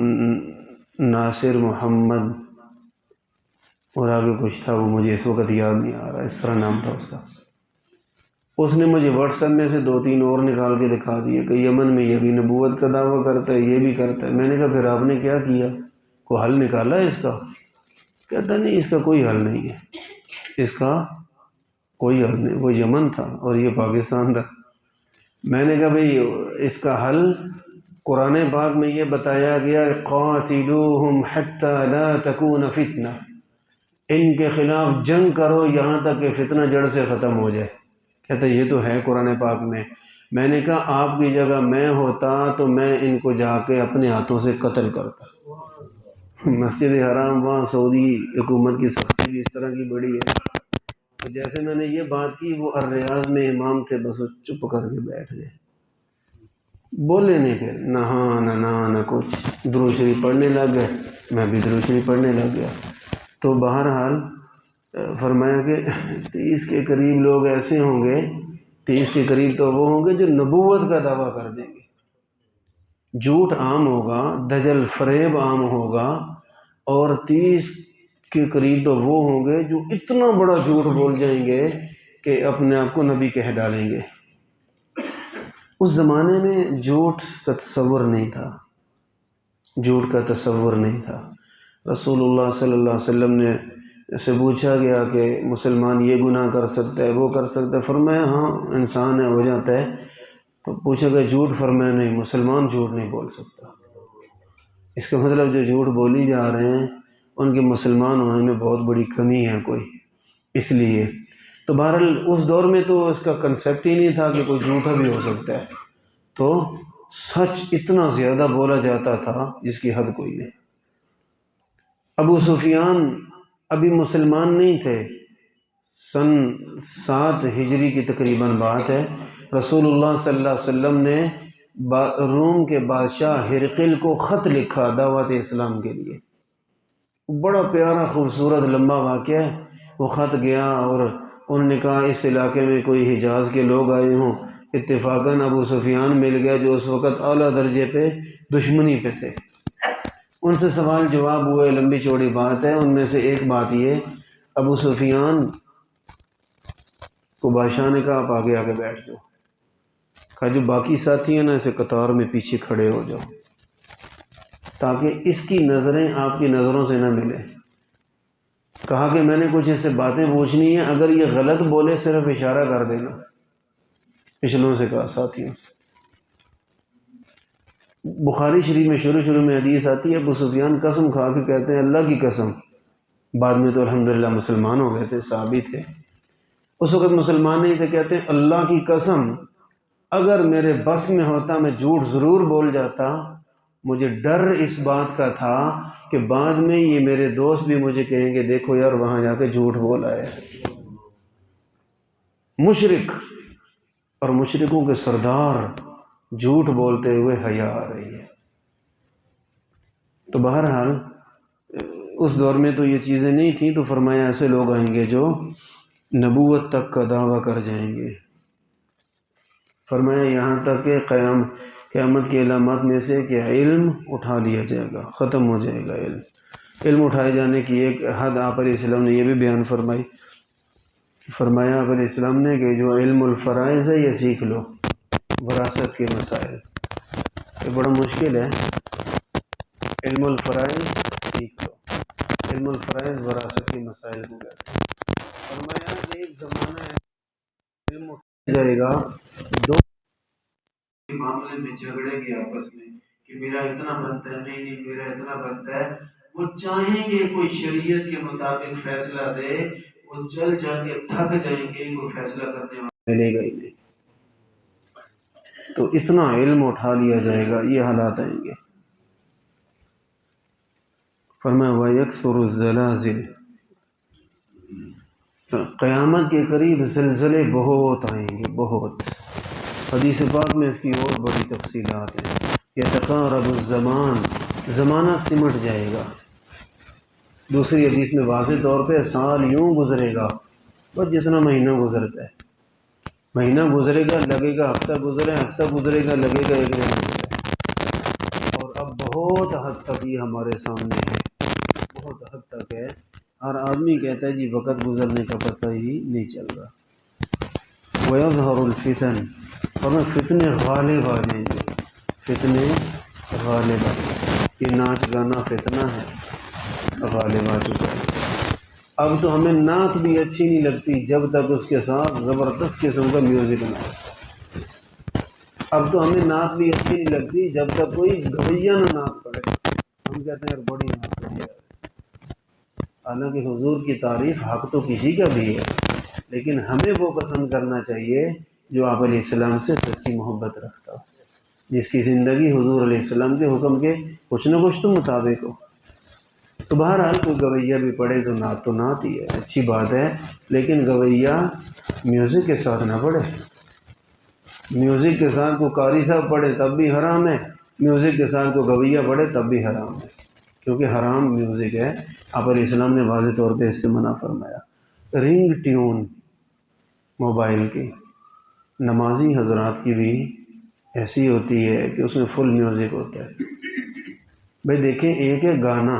B: ناصر محمد اور آگے کچھ تھا، وہ مجھے اس وقت یاد نہیں آ رہا، اس طرح نام تھا اس کا. اس نے مجھے واٹس ایپ میں سے 2-3 اور نکال کے دکھا دیے کہ یمن میں یہ بھی نبوت کا دعویٰ کرتا ہے، یہ بھی کرتا ہے. میں نے کہا پھر آپ نے کیا کیا، کوئی حل نکالا ہے اس کا؟ کہتا نہیں اس کا کوئی حل نہیں ہے، اس کا کوئی حل نہیں. وہ یمن تھا اور یہ پاکستان تھا. میں نے کہا بھئی اس کا حل قرآن پاک میں یہ بتایا گیا قاتلوہم حتی لا تکون فتنہ، ان کے خلاف جنگ کرو یہاں تک کہ فتنہ جڑ سے ختم ہو جائے. کہتا یہ تو ہے قرآن پاک میں. میں نے کہا آپ کی جگہ میں ہوتا تو میں ان کو جا کے اپنے ہاتھوں سے قتل کرتا. مسجد حرام وہاں سعودی حکومت کی سختی بھی اس طرح کی بڑی ہے. تو جیسے میں نے یہ بات کی وہ الریاض میں امام تھے، بس وہ چپ کر کے بیٹھ گئے، بولے نہیں. پھر نہ ہاں نہ نہ نہ کچھ، درود شریف پڑھنے لگ گئے، میں بھی درود شریف پڑھنے لگ گیا. تو بہرحال فرمایا کہ 30 کے قریب لوگ ایسے ہوں گے، 30 کے قریب تو وہ ہوں گے جو نبوت کا دعویٰ کر دیں گے. جھوٹ عام ہوگا، دجل فریب عام ہوگا، اور 30 کے قریب تو وہ ہوں گے جو اتنا بڑا جھوٹ بول جائیں گے کہ اپنے آپ کو نبی کہہ ڈالیں گے. اس زمانے میں جھوٹ کا تصور نہیں تھا، جھوٹ کا تصور نہیں تھا. رسول اللہ صلی اللہ علیہ وسلم نے سے پوچھا گیا کہ مسلمان یہ گناہ کر سکتا ہے، وہ کر سکتا ہے؟ فرمایا ہاں انسان ہے، ہو جاتا ہے. تو پوچھا گیا جھوٹ؟ فرمایا نہیں، مسلمان جھوٹ نہیں بول سکتا. اس کا مطلب جو جھوٹ بولی جا رہے ہیں ان کے مسلمان ہونے میں بہت بڑی کمی ہے کوئی. اس لیے تو بہرحال اس دور میں تو اس کا کنسیپٹ ہی نہیں تھا کہ کوئی جھوٹا بھی ہو سکتا ہے. تو سچ اتنا زیادہ بولا جاتا تھا جس کی حد کوئی نہیں۔ ابو سفیان ابھی مسلمان نہیں تھے، سن 7 ہجری کی تقریباً بات ہے، رسول اللہ صلی اللہ علیہ وسلم نے روم کے بادشاہ ہرقل کو خط لکھا دعوت اسلام کے لیے۔ بڑا پیارا خوبصورت لمبا واقعہ ہے۔ وہ خط گیا اور انہوں نے کہا اس علاقے میں کوئی حجاز کے لوگ آئے ہوں، اتفاقاً ابو سفیان مل گیا جو اس وقت اعلیٰ درجے پہ دشمنی پہ تھے۔ ان سے سوال جواب ہوئے، لمبی چوڑی بات ہے۔ ان میں سے ایک بات یہ، ابو سفیان کو بادشاہ نے کہا آپ آگے آگے بیٹھ جاؤ، کہا جو باقی ساتھی ہیں نا اسے قطار میں پیچھے کھڑے ہو جاؤ تاکہ اس کی نظریں آپ کی نظروں سے نہ ملیں۔ کہا کہ میں نے کچھ اس سے باتیں پوچھنی ہیں، اگر یہ غلط بولے صرف اشارہ کر دینا۔ پچھلوں سے کہا، ساتھیوں سے۔ بخاری شریف میں شروع میں حدیث آتی ہے، ابو سفیان قسم کھا کے کہتے ہیں اللہ کی قسم، بعد میں تو الحمدللہ مسلمان ہو گئے تھے، صحابی تھے، اس وقت مسلمان نہیں تھے، کہتے ہیں اللہ کی قسم اگر میرے بس میں ہوتا میں جھوٹ ضرور بول جاتا، مجھے ڈر اس بات کا تھا کہ بعد میں یہ میرے دوست بھی مجھے کہیں گے دیکھو یار وہاں جا کے جھوٹ بولا ہے۔ مشرک اور مشرکوں کے سردار جھوٹ بولتے ہوئے حیا آ رہی ہے۔ تو بہرحال اس دور میں تو یہ چیزیں نہیں تھیں، تو فرمایا ایسے لوگ آئیں گے جو نبوت تک کا دعویٰ کر جائیں گے۔ فرمایا یہاں تک کہ قیامت کی علامات میں سے کہ علم اٹھا لیا جائے گا، ختم ہو جائے گا علم۔ علم اٹھائے جانے کی ایک حد آپ علیہ السلام نے یہ بھی بیان فرمائی، فرمایا آپ علیہ السلام نے کہ جو علم الفرائض ہے یہ سیکھ لو، وراثت کے مسائل، یہ بڑا مشکل ہے، علم الفرائض سیکھ لو، علم الفرائض وراثت کے مسائل کو کہتے ہیں۔ فرمایا ایک زمانہ ہے علم اٹھایا جائے گا، دو معاملے میں جھگڑیں گے آپس میں کہ میرا اتنا بنتا ہے، نہیں میرا اتنا بنتا ہے، وہ چاہیں گے کوئی شریعت کے مطابق فیصلہ دے، وہ چل جا کے تھک جائیں گے، کوئی فیصلہ کرنے والا ملے گا ہی نہیں۔ تو اتنا علم اٹھا لیا جائے گا، یہ حالات آئیں گے۔ فرمایا وَيَكْثُرُ الزَّلَازِلُ، قیامت کے قریب زلزلے بہت آئیں گے، بہت۔ حدیث پاک میں اس کی اور بڑی تفصیلات ہیں۔ یتقارب الزمان، زمانہ سمٹ جائے گا۔ دوسری حدیث میں واضح طور پہ سال یوں گزرے گا، بس جتنا مہینہ گزرتا ہے، مہینہ گزرے گا لگے گا ہفتہ گزرے، ہفتہ گزرے گا لگے گا ایک دن گزرے۔ اور اب بہت حد تک یہ ہمارے سامنے ہے، بہت حد تک ہے، ہر آدمی کہتا ہے جی وقت گزرنے کا پتہ ہی نہیں چل رہا۔ وَيَظْهَرُ الْفِتَنُ، اور فتنے غالب آ جائیں گے، فتنے غالب آ جائیں گے۔ یہ ناچ گانا فتنہ ہے، غالب آ چکا ہے۔ اب تو ہمیں نعت بھی اچھی نہیں لگتی جب تک اس کے ساتھ زبردست قسم کا میوزک نہ ہو۔ اب تو ہمیں نعت بھی اچھی نہیں لگتی جب تک کوئی گویہ نہ نعت پڑھے، ہم کہتے ہیں یار بڑی نعت پڑھی ہے۔ حالانکہ حضور کی تعریف حق تو کسی کا بھی ہے، لیکن ہمیں وہ پسند کرنا چاہیے جو آپ علیہ السلام سے سچی محبت رکھتا ہو، جس کی زندگی حضور علیہ السلام کے حکم کے کچھ نہ کچھ تو مطابق ہو۔ تو بہرحال کوئی گویہ بھی پڑھے تو نعت ہی ہے، اچھی بات ہے، لیکن گویہ میوزک کے ساتھ نہ پڑھے۔ میوزک کے ساتھ کوئی قاری صاحب پڑھے تب بھی حرام ہے، میوزک کے ساتھ کوئی گویہ پڑھے تب بھی حرام ہے، کیونکہ حرام میوزک ہے۔ آپ علیہ السلام نے واضح طور پہ اس سے منع فرمایا۔ رنگ ٹیون موبائل کی، نمازی حضرات کی بھی ایسی ہوتی ہے کہ اس میں فل میوزک ہوتا ہے۔ بھئی دیکھیں، ایک ہے گانا،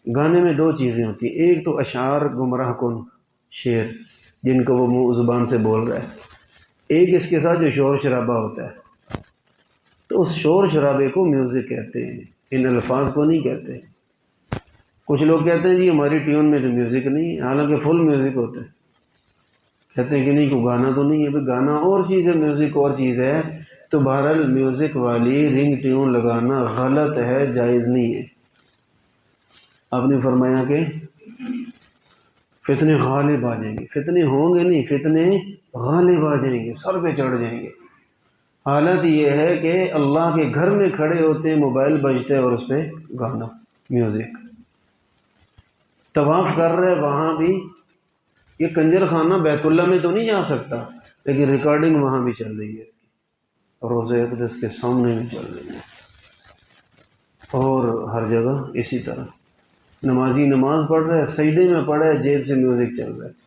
B: گانے میں دو چیزیں ہوتی ہیں، ایک تو اشعار گمراہ کن شعر جن کو وہ منہ زبان سے بول رہا ہے، ایک اس کے ساتھ جو شور شرابہ ہوتا ہے، تو اس شور شرابے کو میوزک کہتے ہیں، ان الفاظ کو نہیں کہتے۔ کچھ لوگ کہتے ہیں جی ہماری ٹیون میں تو میوزک نہیں ہے، حالانکہ فل میوزک ہوتا ہے، کہتے ہیں کہ نہیں کوئی گانا تو نہیں ہے۔ بھئی گانا اور چیز ہے، میوزک اور چیز ہے۔ تو بہرحال میوزک والی رنگ ٹیون لگانا غلط ہے، جائز نہیں ہے۔ آپ نے فرمایا کہ فتنے غالب آ جائیں گے، فتنے ہوں گے نہیں، فتنے غالب آ جائیں گے، سر پہ چڑھ جائیں گے۔ حالت یہ ہے کہ اللہ کے گھر میں کھڑے ہوتے ہیں، موبائل بجتے اور اس پہ گانا، میوزک، طواف کر رہے وہاں بھی، یہ کنجر خانہ بیت اللہ میں تو نہیں جا سکتا لیکن ریکارڈنگ وہاں بھی چل رہی ہے اس کی، روضہ اقدس کے سامنے بھی چل رہی ہے، اور ہر جگہ اسی طرح نمازی نماز پڑھ رہا ہے، سجدے میں پڑھا ہے، جیب سے میوزک چل رہا ہے۔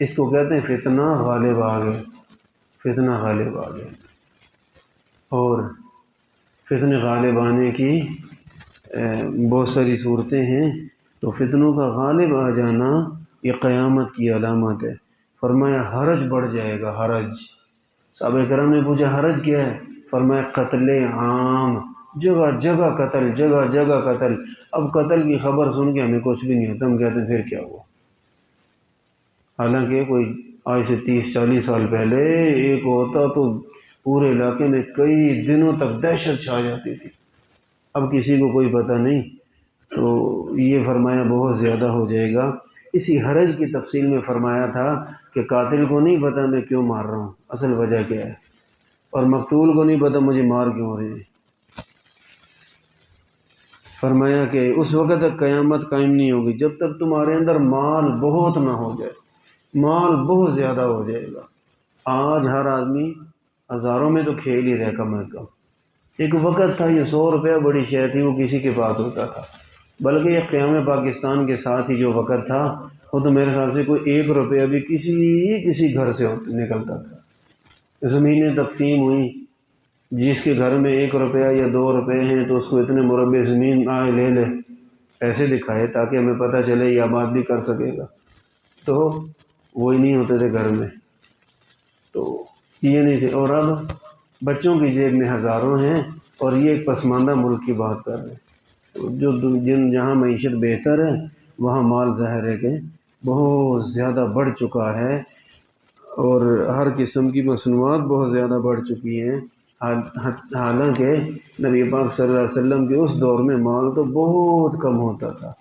B: اس کو کہتے ہیں فتنہ غالب آ گئے، فتنہ غالب آ گئے۔ اور فتنے غالب آنے کی بہت ساری صورتیں ہیں، تو فتنوں کا غالب آ جانا یہ قیامت کی علامت ہے۔ فرمایا حرج بڑھ جائے گا، حرج۔ صحابہ کرام نے پوچھا حرج کیا ہے؟ فرمایا قتل عام، جگہ جگہ قتل، جگہ جگہ قتل۔ اب قتل کی خبر سن کے ہمیں کچھ بھی نہیں ہوتا، ہم کہتے ہیں پھر کیا ہوا، حالانکہ کوئی آج سے 30-40 سال پہلے ایک ہوتا تو پورے علاقے میں کئی دنوں تک دہشت چھا جاتی تھی، اب کسی کو کوئی پتہ نہیں۔ تو یہ فرمایا بہت زیادہ ہو جائے گا۔ اسی حرج کی تفصیل میں فرمایا تھا کہ قاتل کو نہیں پتہ میں کیوں مار رہا ہوں، اصل وجہ کیا ہے، اور مقتول کو نہیں پتہ مجھے مار کیوں ہو رہے ہیں۔ فرمایا کہ اس وقت تک قیامت قائم نہیں ہوگی جب تک تمہارے اندر مال بہت نہ ہو جائے، مال بہت زیادہ ہو جائے گا۔ آج ہر آدمی ہزاروں میں تو کھیل ہی رہے کم از کم، ایک وقت تھا یہ 100 روپیہ بڑی شے تھی، وہ کسی کے پاس ہوتا تھا، بلکہ یہ قیام پاکستان کے ساتھ ہی جو وقت تھا وہ تو میرے خیال سے کوئی 1 روپیہ بھی کسی گھر سے نکلتا تھا۔ زمینیں تقسیم ہوئیں، جس کے گھر میں 1 روپیہ یا 2 روپے ہیں تو اس کو اتنے مربع زمین آئے لے لے، پیسے دکھائے تاکہ ہمیں پتہ چلے یہ آباد بھی کر سکے گا، تو وہی نہیں ہوتے تھے گھر میں، تو یہ نہیں تھے۔ اور اب بچوں کی جیب میں ہزاروں ہیں، اور یہ ایک پسماندہ ملک کی بات کر رہے ہیں، جہاں معیشت بہتر ہے وہاں مال ظاہر ہے کہ بہت زیادہ بڑھ چکا ہے، اور ہر قسم کی مصنوعات بہت زیادہ بڑھ چکی ہیں، حالانکہ نبی پاک صلی اللہ علیہ وسلم کے اس دور میں مال تو بہت کم ہوتا تھا۔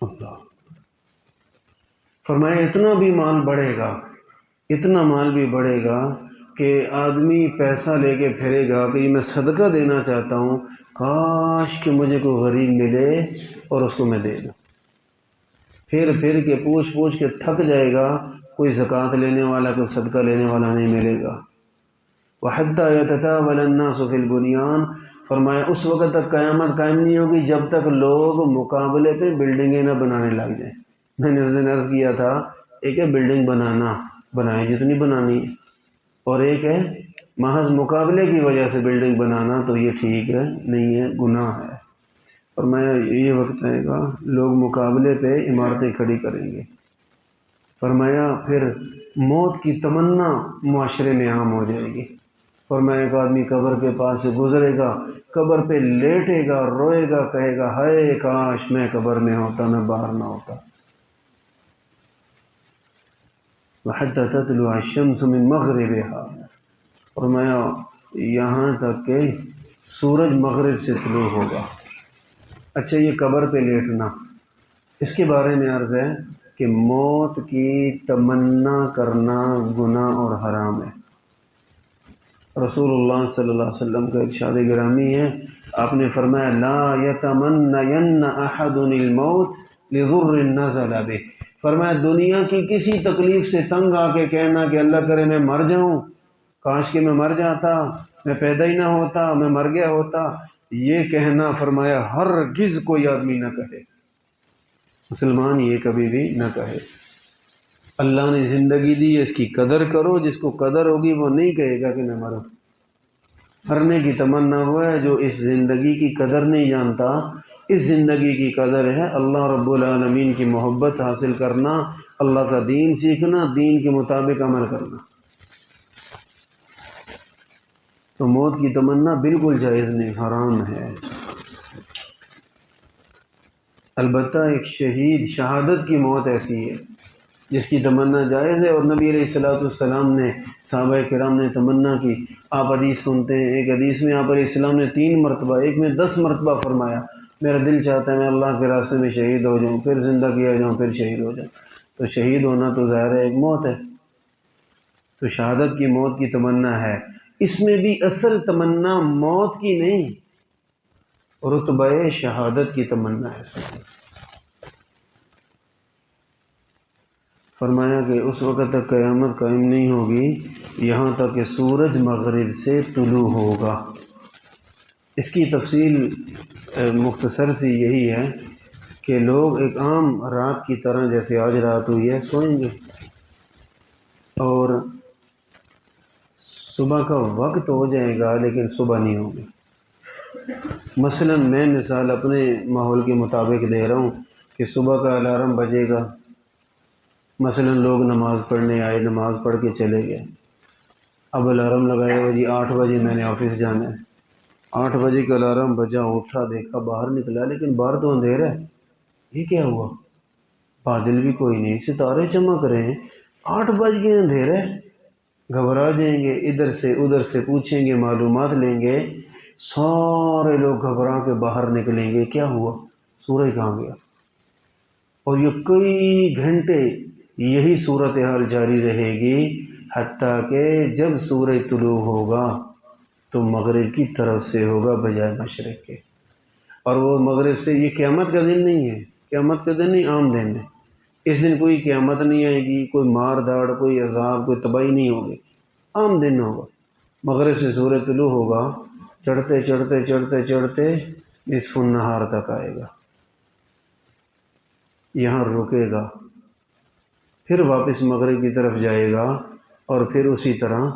B: اللہ فرمایا اتنا بھی مال بڑھے گا، اتنا مال بھی بڑھے گا کہ آدمی پیسہ لے کے پھرے گا کہ یہ میں صدقہ دینا چاہتا ہوں، کاش کہ مجھے کوئی غریب ملے اور اس کو میں دے دوں، پھر کے پوچھ کے تھک جائے گا، کوئی زکوٰۃ لینے والا، کوئی صدقہ لینے والا نہیں ملے گا۔ وَحَتَّى يَتَطَاوَلَ النَّاسُ فِي الْبُنْيَانِ، فرمایا اس وقت تک قیامت قائم نہیں ہوگی جب تک لوگ مقابلے پہ بلڈنگیں نہ بنانے لگ جائیں۔ میں نے اس دن عرض کیا تھا، ایک ہے بلڈنگ بنائیں جتنی بنانی ہے، اور ایک ہے محض مقابلے کی وجہ سے بلڈنگ بنانا، تو یہ ٹھیک ہے نہیں ہے، گناہ ہے۔ فرمایا یہ وقت آئے گا لوگ مقابلے پہ عمارتیں کھڑی کریں گے۔ فرمایا پھر موت کی تمنا معاشرے میں عام ہو جائے گی۔ فرمایا ایک آدمی قبر کے پاس سے گزرے گا، قبر پہ لیٹے گا، روئے گا، کہے گا ہائے کاش میں قبر میں ہوتا، میں باہر نہ ہوتا۔ وَحَتَّى تَطْلُعَ الشَّمْسُ مِن مَغْرِبِهَا، فرمایا یہاں تک کہ سورج مغرب سے طلوع ہوگا۔ اچھا یہ قبر پہ لیٹنا، اس کے بارے میں عرض ہے کہ موت کی تمنا کرنا گناہ اور حرام ہے۔ رسول اللہ صلی اللہ علیہ وسلم کا ارشاد گرامی ہے، آپ نے فرمایا لا یتمنین احد الموت لضر نزل بہ، فرمایا دنیا کی کسی تکلیف سے تنگ آ کے کہنا کہ اللہ کرے میں مر جاؤں، کاش کہ میں مر جاتا، میں پیدا ہی نہ ہوتا، میں مر گیا ہوتا، یہ کہنا فرمایا ہرگز کوئی آدمی نہ کہے، مسلمان یہ کبھی بھی نہ کہے۔ اللہ نے زندگی دی ہے، اس کی قدر کرو، جس کو قدر ہوگی وہ نہیں کہے گا کہ میں مروں۔ مرنے کی تمنا وہ ہے جو اس زندگی کی قدر نہیں جانتا۔ اس زندگی کی قدر ہے اللہ رب العالمین کی محبت حاصل کرنا، اللہ کا دین سیکھنا، دین کے مطابق عمل کرنا۔ تو موت کی تمنا بالکل جائز نہیں، حرام ہے۔ البتہ ایک شہادت کی موت ایسی ہے جس کی تمنا جائز ہے، اور نبی علیہ السلام نے، صحابہ کرام نے تمنا کی۔ آپ حدیث سنتے ہیں، ایک حدیث میں آپ علیہ السلام نے 3 مرتبہ، ایک میں 10 مرتبہ فرمایا میرا دل چاہتا ہے میں اللہ کے راستے میں شہید ہو جاؤں، پھر زندہ کیا جاؤں، پھر شہید ہو جاؤں۔ تو شہید ہونا تو ظاہر ہے ایک موت ہے، تو شہادت کی موت کی تمنا ہے۔ اس میں بھی اصل تمنا موت کی نہیں، رتبہ شہادت کی تمنا ہے اس میں۔ فرمایا کہ اس وقت تک قیامت قائم نہیں ہوگی یہاں تک کہ سورج مغرب سے طلوع ہوگا۔ اس کی تفصیل مختصر سی یہی ہے کہ لوگ ایک عام رات کی طرح، جیسے آج رات ہوئی ہے، سوئیں گے اور صبح کا وقت ہو جائے گا لیکن صبح نہیں ہوگی۔ مثلا میں مثال اپنے ماحول کے مطابق دے رہا ہوں کہ صبح کا الارم بجے گا، مثلا لوگ نماز پڑھنے آئے، نماز پڑھ کے چلے گئے، اب الارم لگایا ہوا جی 8 بجے میں نے آفس جانا ہے۔ 8 بجے کا الارم بجا، اٹھا، دیکھا باہر نکلا، لیکن باہر تو اندھیرا ہے، یہ کیا ہوا؟ بادل بھی کوئی نہیں، ستارے چمک رہے ہیں، 8 بج کے اندھیرا ہے۔ گھبرا جائیں گے، ادھر سے ادھر سے پوچھیں گے، معلومات لیں گے، سارے لوگ گھبرا کے باہر نکلیں گے، کیا ہوا؟ سورج کہاں گیا؟ اور یہ کئی گھنٹے یہی صورتحال جاری رہے گی، حتیٰ کہ جب سورج طلوع ہوگا تو مغرب کی طرف سے ہوگا بجائے مشرق کے، اور وہ مغرب سے، یہ قیامت کا دن نہیں ہے، قیامت کا دن نہیں، عام دن ہے۔ اس دن کوئی قیامت نہیں آئے گی، کوئی مار داڑ، کوئی عذاب، کوئی تباہی نہیں ہوگی، عام دن ہوگا۔ مغرب سے سورج طلوع ہوگا، چڑھتے چڑھتے چڑھتے چڑھتے نصف النہار تک آئے گا، یہاں رکے گا، پھر واپس مغرب کی طرف جائے گا، اور پھر اسی طرح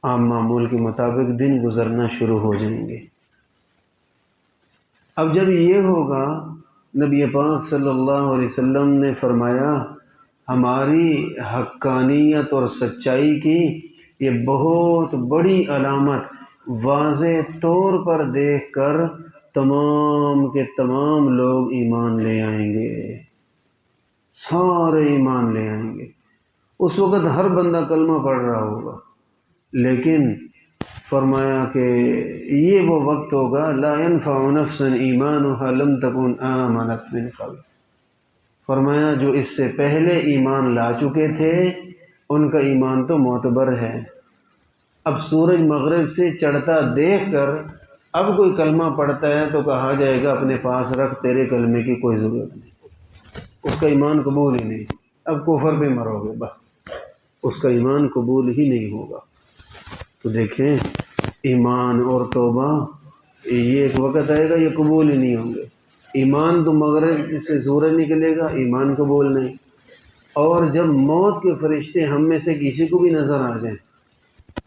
B: عام معمول کے مطابق دن گزرنا شروع ہو جائیں گے۔ اب جب یہ ہوگا، نبی پاک صلی اللہ علیہ وسلم نے فرمایا ہماری حقانیت اور سچائی کی یہ بہت بڑی علامت واضح طور پر دیکھ کر تمام کے تمام لوگ ایمان لے آئیں گے، سارے ایمان لے آئیں گے۔ اس وقت ہر بندہ کلمہ پڑھ رہا ہوگا، لیکن فرمایا کہ یہ وہ وقت ہوگا لا ينفع نفسا ایمانها لم تکن آمنت من قبل، فرمایا جو اس سے پہلے ایمان لا چکے تھے ان کا ایمان تو معتبر ہے۔ اب سورج مغرب سے چڑھتا دیکھ کر اب کوئی کلمہ پڑھتا ہے تو کہا جائے گا اپنے پاس رکھ، تیرے کلمے کی کوئی ضرورت نہیں، اس کا ایمان قبول ہی نہیں، اب کفر پہ مرو گے، بس اس کا ایمان قبول ہی نہیں ہوگا۔ تو دیکھیں ایمان اور توبہ، یہ ایک وقت آئے گا یہ قبول ہی نہیں ہوں گے۔ ایمان تو مغرب سے سورج نکلے گا، ایمان قبول نہیں، اور جب موت کے فرشتے ہم میں سے کسی کو بھی نظر آ جائیں،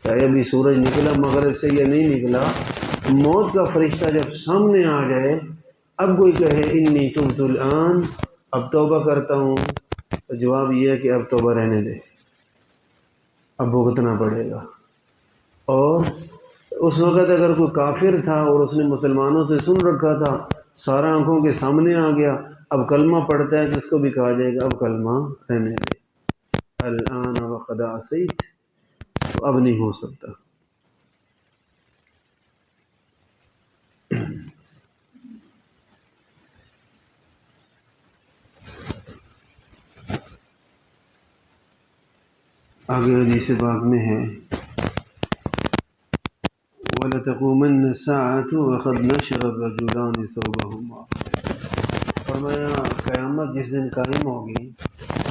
B: چاہے ابھی سورج نکلا مغرب سے یا نہیں نکلا، موت کا فرشتہ جب سامنے آ جائے، اب کوئی کہے انی تبت الآن، اب توبہ کرتا ہوں، تو جواب یہ ہے کہ اب توبہ رہنے دے، اب بھگتنا پڑے گا۔ اور اس وقت اگر کوئی کافر تھا اور اس نے مسلمانوں سے سن رکھا تھا، سارا آنکھوں کے سامنے آ گیا، اب کلمہ پڑھتا ہے تو اس کو بھی کہا جائے گا اب کلمہ رہنے دے، الآن وقد عصیت، تو اب نہیں ہو سکتا۔ آگے حدیث پاک میں ہے وَلَتَقُومَنَّ السَّاعَةُ وَقَدْ نَشَرَ الرَّجُلَانِ ثَوْبَهُمَا، فرمایا قیامت جس دن قائم ہوگی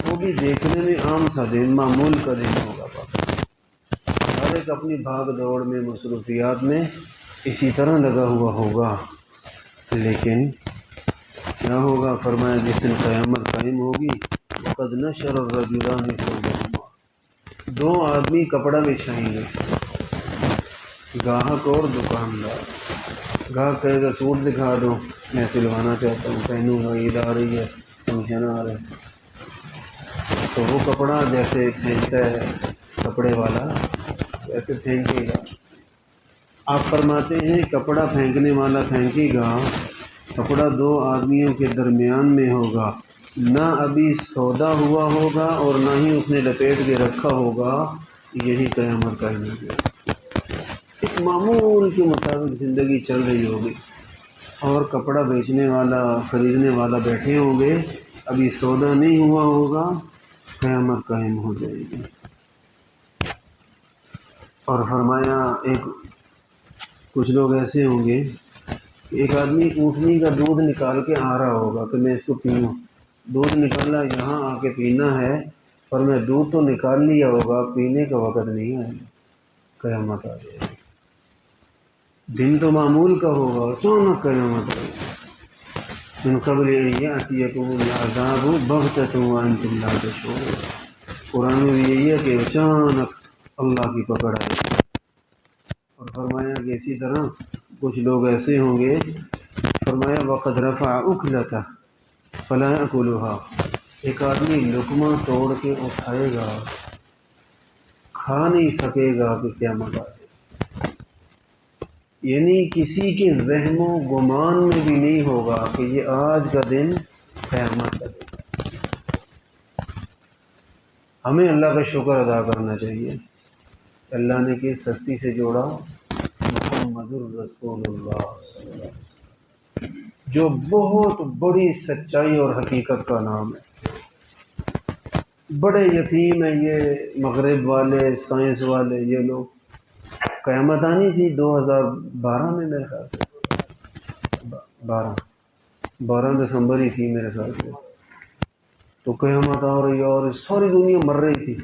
B: وہ بھی دیکھنے میں عام سا دن، معمول کا دن ہوگا، بس ہر ایک اپنی بھاگ دوڑ میں، مصروفیات میں اسی طرح لگا ہوا ہوگا، لیکن کیا ہوگا؟ فرمایا جس دن قیامت قائم ہوگی وَقَدْ نَشَرَ الرَّجُلَانِ ثَوْبَهُمَا، دو آدمی کپڑا بچھائیں گے، گاہک اور دکاندار۔ گاہک کہے گا سوٹ دکھا دو، میں سلوانا چاہتا ہوں، پہنوں گا، عید آ رہی ہے، فنکشن آ رہا ہے، تو وہ کپڑا جیسے پھینکتا ہے کپڑے والا ویسے پھینکے گا۔ آپ فرماتے ہیں کپڑا پھینکنے والا پھینکے گا، کپڑا دو آدمیوں کے درمیان میں ہوگا، نہ ابھی سودا ہوا ہوگا اور نہ ہی اس نے لپیٹ کے رکھا ہوگا، یہی قیامت کا نتیجہ۔ ایک معمول کے مطابق زندگی چل رہی ہوگی، اور کپڑا بیچنے والا خریدنے والا بیٹھے ہوں گے، ابھی سودا نہیں ہوا ہوگا، قیامت قائم ہو جائے گی۔ اور فرمایا کچھ لوگ ایسے ہوں گے، ایک آدمی اونٹنی کا دودھ نکال کے آ رہا ہوگا کہ میں اس کو پیوں، دودھ نکالا یہاں آ کے پینا ہے، اور میں دودھ تو نکال لیا ہوگا، پینے کا وقت نہیں آئے گا، قیامت آ جائے گی۔ دن تو معمول کا ہوگا، اچانک قیامت آئے گی۔ من قبل ان یأتیکم العذاب بغتۃ وانتم لا تشعرون، قرآن میں بھی یہی ہے کہ اچانک اللہ کی پکڑ آئے گی۔ اور فرمایا کہ اسی طرح کچھ لوگ ایسے ہوں گے، فرمایا وقد رفع اکلتہ فلا یأکلها، ایک آدمی لقمہ توڑ کے اٹھائے گا، کھا نہیں سکے گا کہ قیامت آ جائے، یعنی کسی کے وہم و گمان میں بھی نہیں ہوگا کہ یہ آج کا دن قیامت کا دن۔ ہمیں اللہ کا شکر ادا کرنا چاہیے، اللہ نے کس ہستی سے جوڑا، محمد الرسول اللہ صلی اللہ علیہ وسلم، جو بہت بڑی سچائی اور حقیقت کا نام ہے۔ بڑے یتیم ہیں یہ مغرب والے، سائنس والے، یہ لوگ۔ قیامت آنی تھی 2012 میں میرے خیال سے، 12 دسمبر ہی تھی میرے خیال سے، تو قیامت آ رہی ہے اور ساری دنیا مر رہی تھی،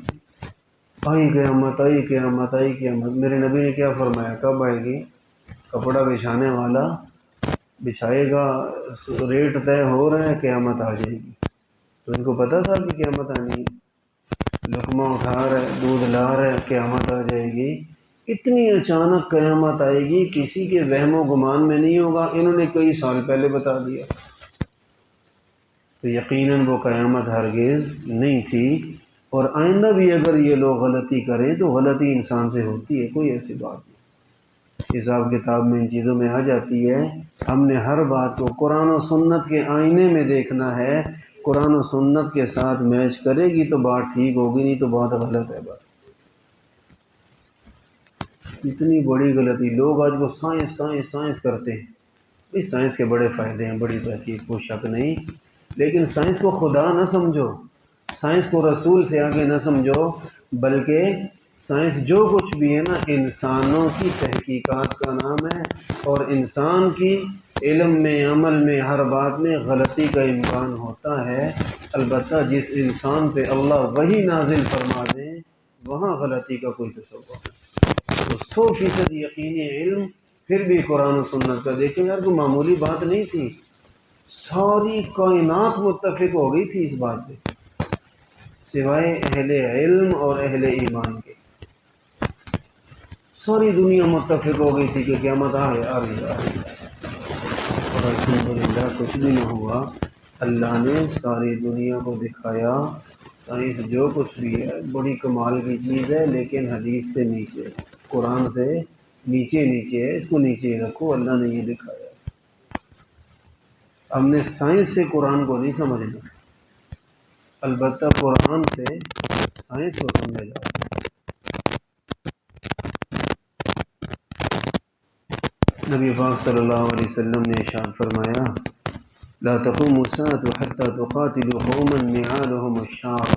B: آئی قیامت، آئی قیامت، آئی قیامت۔ میرے نبی نے کیا فرمایا، کب آئے گی؟ کپڑا بچھانے والا بچھائے گا، ریٹ طے ہو رہے ہیں، قیامت آ جائے گی۔ تو ان کو پتہ تھا کہ قیامت آنی ہے، لقمہ اٹھا رہے، دودھ لا رہے، قیامت آ جائے گی۔ اتنی اچانک قیامت آئے گی، کسی کے وہم و گمان میں نہیں ہوگا، انہوں نے کئی سال پہلے بتا دیا، تو یقیناً وہ قیامت ہرگز نہیں تھی۔ اور آئندہ بھی اگر یہ لوگ غلطی کریں تو غلطی انسان سے ہوتی ہے، کوئی ایسی بات نہیں، حساب کتاب میں ان چیزوں میں آ جاتی ہے۔ ہم نے ہر بات کو قرآن و سنت کے آئینے میں دیکھنا ہے، قرآن و سنت کے ساتھ میچ کرے گی تو بات ٹھیک ہوگی، نہیں تو بات غلط ہے۔ بس اتنی بڑی غلطی، لوگ آج وہ سائنس سائنس سائنس کرتے ہیں، بھئی سائنس کے بڑے فائدے ہیں، بڑی تحقیق، کوئی شک نہیں، لیکن سائنس کو خدا نہ سمجھو، سائنس کو رسول سے آگے نہ سمجھو، بلکہ سائنس جو کچھ بھی ہے نا، انسانوں کی تحقیقات کا نام ہے، اور انسان کی علم میں، عمل میں، ہر بات میں غلطی کا امکان ہوتا ہے، البتہ جس انسان پہ اللہ وحی نازل فرما دیں وہاں غلطی کا کوئی تصور نہیں۔ تو 100% یقینی علم پھر بھی قرآن و سنت کا، دیکھیں یار کوئی معمولی بات نہیں تھی، ساری کائنات متفق ہو گئی تھی اس بات پہ، سوائے اہل علم اور اہل ایمان کے، ساری دنیا متفق ہو گئی تھی کہ قیامت آ رہی ہے، اور الحمدللہ کچھ بھی نہ ہوا، اللہ نے ساری دنیا کو دکھایا۔ سائنس جو کچھ بھی ہے بڑی کمال کی چیز ہے، لیکن حدیث سے نیچے، قرآن سے نیچے نیچے ہے، اس کو نیچے رکھو، اللہ نے یہ دکھایا۔ ہم نے سائنس سے قرآن کو نہیں سمجھنا، البتہ قرآن سے سائنس کو سمجھا جا سکتا ہے۔ نبی پاک صلی اللہ علیہ وسلم نے ارشاد فرمایا، لا تقوم الساعة حتى تقاتل قوما نعالهم الشعر،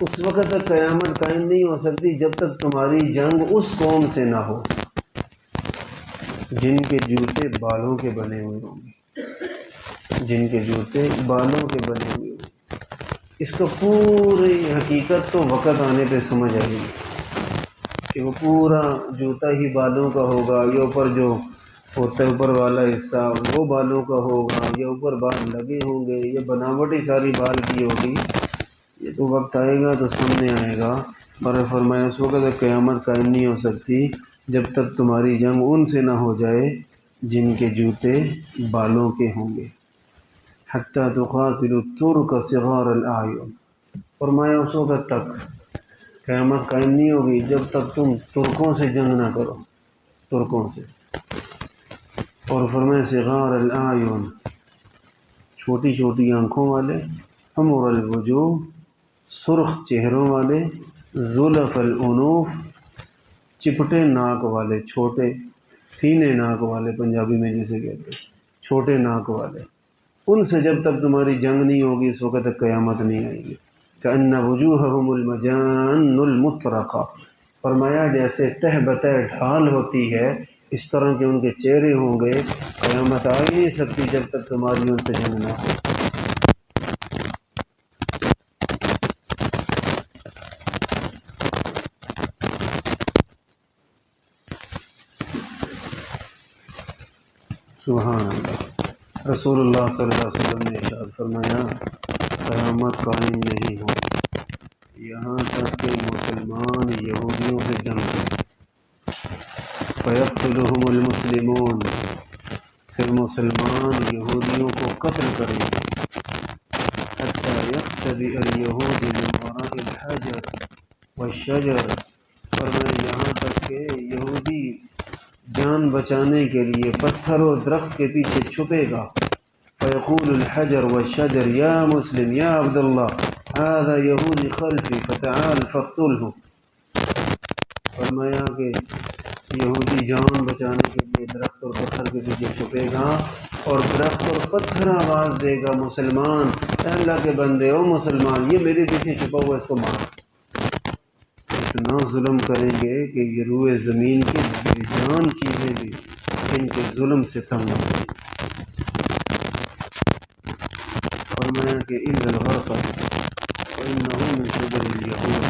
B: اس وقت تک قیامت قائم نہیں ہو سکتی جب تک تمہاری جنگ اس قوم سے نہ ہو جن کے جوتے بالوں کے بنے ہوئے ہوں گے، جن کے جوتے بالوں کے بنے ہوئے ہوں گے۔ اس کا پوری حقیقت تو وقت آنے پہ سمجھ آئے گی کہ وہ پورا جوتا ہی بالوں کا ہوگا، یا اوپر جو ہوتا ہے اوپر والا حصہ وہ بالوں کا ہوگا، یا اوپر بال لگے ہوں گے، یا بناوٹ ہی ساری بال کی ہوگی، یہ تو وقت آئے گا تو سامنے آئے گا۔ برے فرمایا اس وقت تک قیامت قائم نہیں ہو سکتی جب تک تمہاری جنگ ان سے نہ ہو جائے جن کے جوتے بالوں کے ہوں گے۔ حتیٰ تقاتل الترک صغار الاعین، فرمایا اس وقت تک قیامت قائم نہیں ہوگی جب تک تم ترکوں سے جنگ نہ کرو، ترکوں سے۔ اور فرمایا صغار الاعین، چھوٹی چھوٹی آنکھوں والے، حمر الوجوہ، سرخ چہروں والے، زلف الانوف، چپٹے ناک والے، چھوٹے پھینے ناک والے، پنجابی میں جسے کہتے ہیں، چھوٹے ناک والے، ان سے جب تک تمہاری جنگ نہیں ہوگی اس وقت تک قیامت نہیں آئے گی۔ کأن وجوہہم المجان المطرقہ، فرمایا جیسے تہ بتہ ڈھال ہوتی ہے اس طرح کے ان کے چہرے ہوں گے، قیامت آ ہی نہیں سکتی جب تک تمہاری ان سے جنگ نہ ہو۔ سبحان اللہ۔ رسول اللہ صلی اللہ علیہ وسلم نے ارشاد فرمایا قیامت قائم نہیں ہوگی یہاں تک کہ مسلمان یہودیوں سے جنگ کریں، فیقتلہم المسلمون، پھر مسلمان یہودیوں کو قتل کریں گے، حتی یختبئ الیہود من وراء الحجر والشجر، فرمایا یہاں تک کہ یہودی جان بچانے کے لیے پتھر اور درخت کے پیچھے چھپے گا، فیقول الحجر والشجر یا مسلم یا عبداللہ هذا یہودی خلفی فتعال فاقتلہ، فرمایا کہ یہودی جان بچانے کے لیے درخت اور پتھر کے پیچھے چھپے گا اور درخت اور پتھر آواز دے گا مسلمان، اے اللہ کے بندے او مسلمان یہ میرے پیچھے چھپا ہوا اس کو مار۔ اتنا ظلم کریں گے کہ یہ روئے زمین کی بے جان چیزیں بھی ان کے ظلم سے تنگ ہو گئی۔ فرمایا کہ الا الغرقد فإنه من شجر اليهود،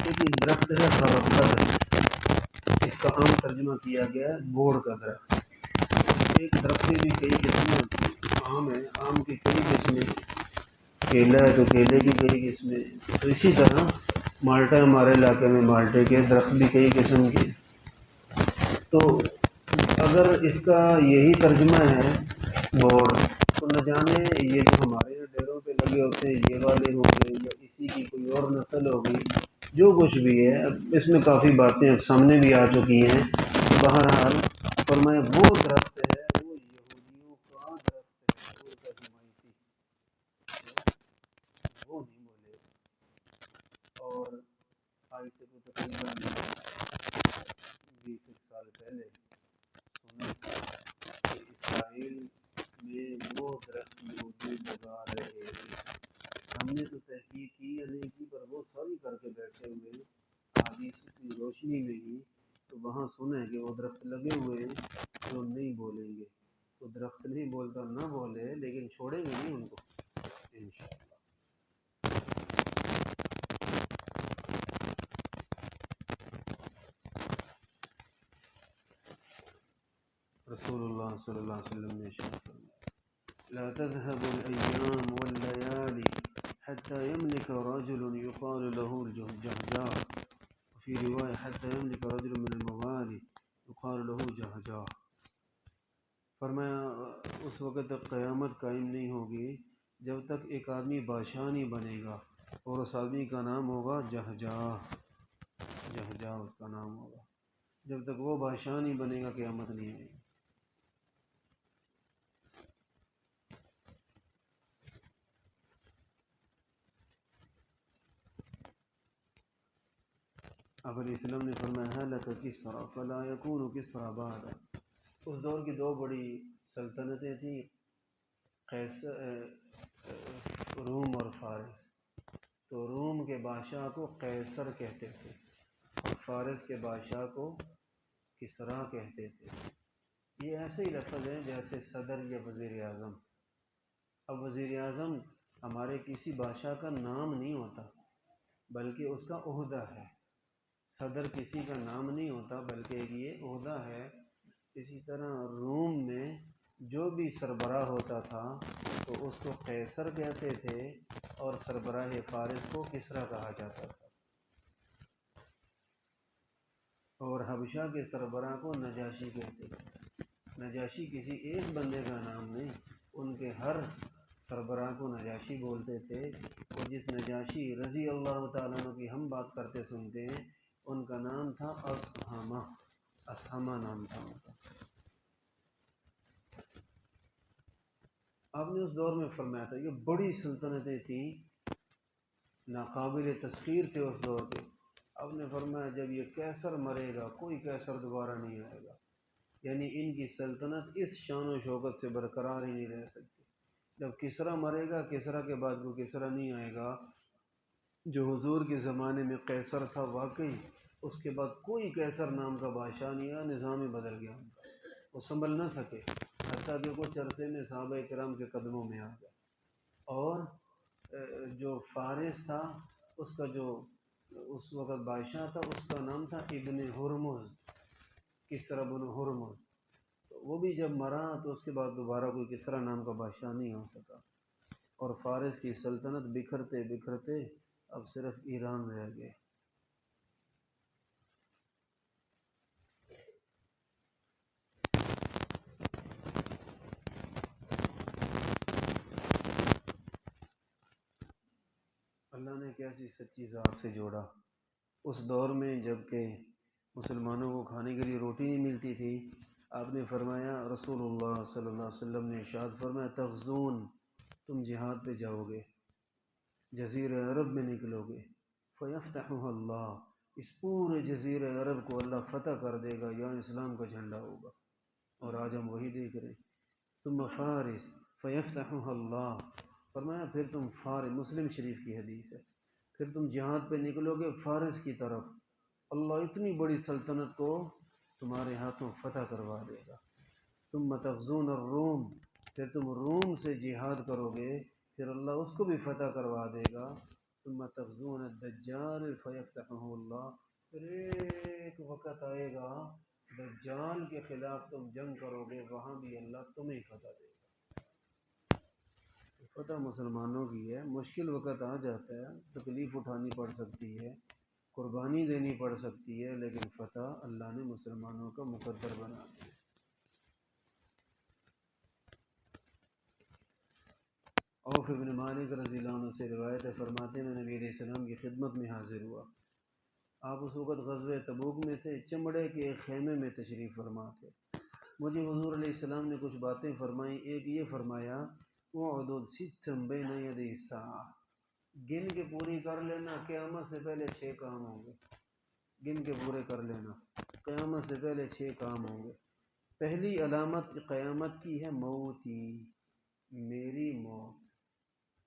B: لیکن درخت ہے غرقد، اس کا عام ترجمہ کیا گیا ہے بوڑ کا درخت۔ ایک درخت کی بھی کئی قسمیں ہوتی ہیں، آم ہے، آم کی کئی قسمیں، کیلا ہے تو کیلے کی کئی قسمیں، تو اسی طرح مالٹا ہمارے علاقے میں مالٹے کے درخت بھی کئی قسم کے، تو اگر اس کا یہی ترجمہ ہے بوڑ، تو نہ جانے یہ جو ہمارے یہاں ڈیروں پہ لگے ہوتے ہیں یہ والے ہوں گے یا اسی کی کوئی اور نسل ہوگی، جو کچھ بھی ہے اب اس میں کافی باتیں اب سامنے بھی آ چکی ہیں۔ بہرحال فرمایا وہ درخت ہے، وہ یہودیوں کا درخت ہے، وہ کا حمایتی، وہ نہیں بولے۔ اور آج سے کوئی تقریباً 20 سال پہلے سنا کہ اسرائیل میں وہ درخت یہودی لگا رہے ہیں، ہم نے تو تحقیق کی یا نہیں کی پر وہ ساری کر کے بیٹھے ہوئے احادیث کی روشنی میں ہی، تو وہاں سنا ہے کہ وہ درخت لگے ہوئے ہیں جو نہیں بولیں گے، تو درخت نہیں بولتا نہ بولے لیکن چھوڑیں گے نہیں ان کو انشاءاللہ۔ رسول اللہ صلی اللہ علیہ وسلم نے ارشاد فرمایا لا تذهب الأيام والليالي حتى يملك رجل يقال له الجهجاه، وفي رواية حتى يملك رجل من الموالي يقال له جهجاه، فرمایا اس وقت تک قیامت قائم نہیں ہوگی جب تک ایک آدمی بادشاہ نہیں بنے گا اور اس آدمی کا نام ہوگا جہجاہ، جہجاہ اس کا نام ہوگا، جب تک وہ بادشاہ نہیں بنے گا قیامت نہیں آئے گی۔ اب علیہ السلام نے فرمایا ہلک کسریٰ فلا یکون کسریٰ بعد، اس دور کی دو بڑی سلطنتیں تھیں، روم اور فارس، تو روم کے بادشاہ کو قیصر کہتے تھے اور فارس کے بادشاہ کو کسریٰ کہتے تھے۔ یہ ایسے ہی لفظ ہے جیسے صدر یا وزیر اعظم۔ اب وزیر اعظم ہمارے کسی بادشاہ کا نام نہیں ہوتا بلکہ اس کا عہدہ ہے، صدر کسی کا نام نہیں ہوتا بلکہ یہ عہدہ ہے۔ اسی طرح روم میں جو بھی سربراہ ہوتا تھا تو اس کو قیصر کہتے تھے اور سربراہ فارس کو کسریٰ کہا جاتا تھا، اور حبشہ کے سربراہ کو نجاشی کہتے تھے۔ نجاشی کسی ایک بندے کا نام نہیں، ان کے ہر سربراہ کو نجاشی بولتے تھے، اور جس نجاشی رضی اللہ تعالیٰ عنہ کی ہم بات کرتے سنتے ہیں ان کا نام تھا اصحمہ، اصحمہ نام تھا ان کا۔ آپ نے اس دور میں فرمایا تھا یہ بڑی سلطنتیں تھیں، ناقابل تسخیر تھے اس دور کے۔ آپ نے فرمایا جب یہ قیصر مرے گا کوئی قیصر دوبارہ نہیں آئے گا، یعنی ان کی سلطنت اس شان و شوکت سے برقرار ہی نہیں رہ سکتی۔ جب کسریٰ مرے گا، کسریٰ کے بعد وہ کسریٰ نہیں آئے گا جو حضور کے زمانے میں قیصر تھا، واقعی اس کے بعد کوئی قیصر نام کا بادشاہ نہیں آیا، نظام ہی بدل گیا ان کا، وہ سنبھل نہ سکے، حتیٰ کہ کچھ عرصے میں صحابہ کرام کے قدموں میں آ گئے۔ اور جو فارس تھا، اس کا جو اس وقت بادشاہ تھا، اس کا نام تھا ابن ہرمز، کسریٰ بن ہرمز۔ تو وہ بھی جب مرا تو اس کے بعد دوبارہ کوئی کسریٰ نام کا بادشاہ نہیں ہو سکا، اور فارس کی سلطنت بکھرتے بکھرتے اب صرف ایران رہ گئے۔ اللہ نے کیسی سچی ذات سے جوڑا۔ اس دور میں جب کہ مسلمانوں کو کھانے کے لیے روٹی نہیں ملتی تھی، آپ نے فرمایا، رسول اللہ صلی اللہ علیہ وسلم نے ارشاد فرمایا، تغزون، تم جہاد پہ جاؤ گے، جزیرہ عرب میں نکلو گے، فیفتحها اللہ، اس پورے جزیرہ عرب کو اللہ فتح کر دے گا، یہاں اسلام کا جھنڈا ہوگا، اور آج ہم وہی دیکھ رہے ہیں۔ ثم فارس فیفتحها اللہ، فرمایا پھر تم فارس، مسلم شریف کی حدیث ہے، پھر تم جہاد پہ نکلو گے فارس کی طرف، اللہ اتنی بڑی سلطنت کو تمہارے ہاتھوں فتح کروا دے گا۔ ثم تغزون الروم، پھر تم روم سے جہاد کرو گے، پھر اللہ اس کو بھی فتح کروا دے گا۔ ثم تغزون الدجال فیفتحہ اللہ، پھر ایک وقت آئے گا دجال کے خلاف تم جنگ کرو گے، وہاں بھی اللہ تمہیں فتح دے گا۔ فتح مسلمانوں کی ہے، مشکل وقت آ جاتا ہے، تکلیف اٹھانی پڑ سکتی ہے، قربانی دینی پڑ سکتی ہے، لیکن فتح اللہ نے مسلمانوں کا مقدر بنا دیا۔ عوف بن مالک رضی اللہ عنہ سے روایت ہے، فرماتے ہیں میں نبی علیہ السلام کی خدمت میں حاضر ہوا، آپ اس وقت غزوہ تبوک میں تھے، چمڑے کے ایک خیمے میں تشریف فرما تھے۔ مجھے حضور علیہ السلام نے کچھ باتیں فرمائیں، ایک یہ فرمایا، وعدد ستم بین یدی الساعہ، گن کے پوری کر لینا، قیامت سے پہلے 6 کام ہوں گے، گن کے پورے کر لینا، قیامت سے پہلے 6 کام ہوں گے۔ پہلی علامت قیامت کی ہے موتی، میری موت،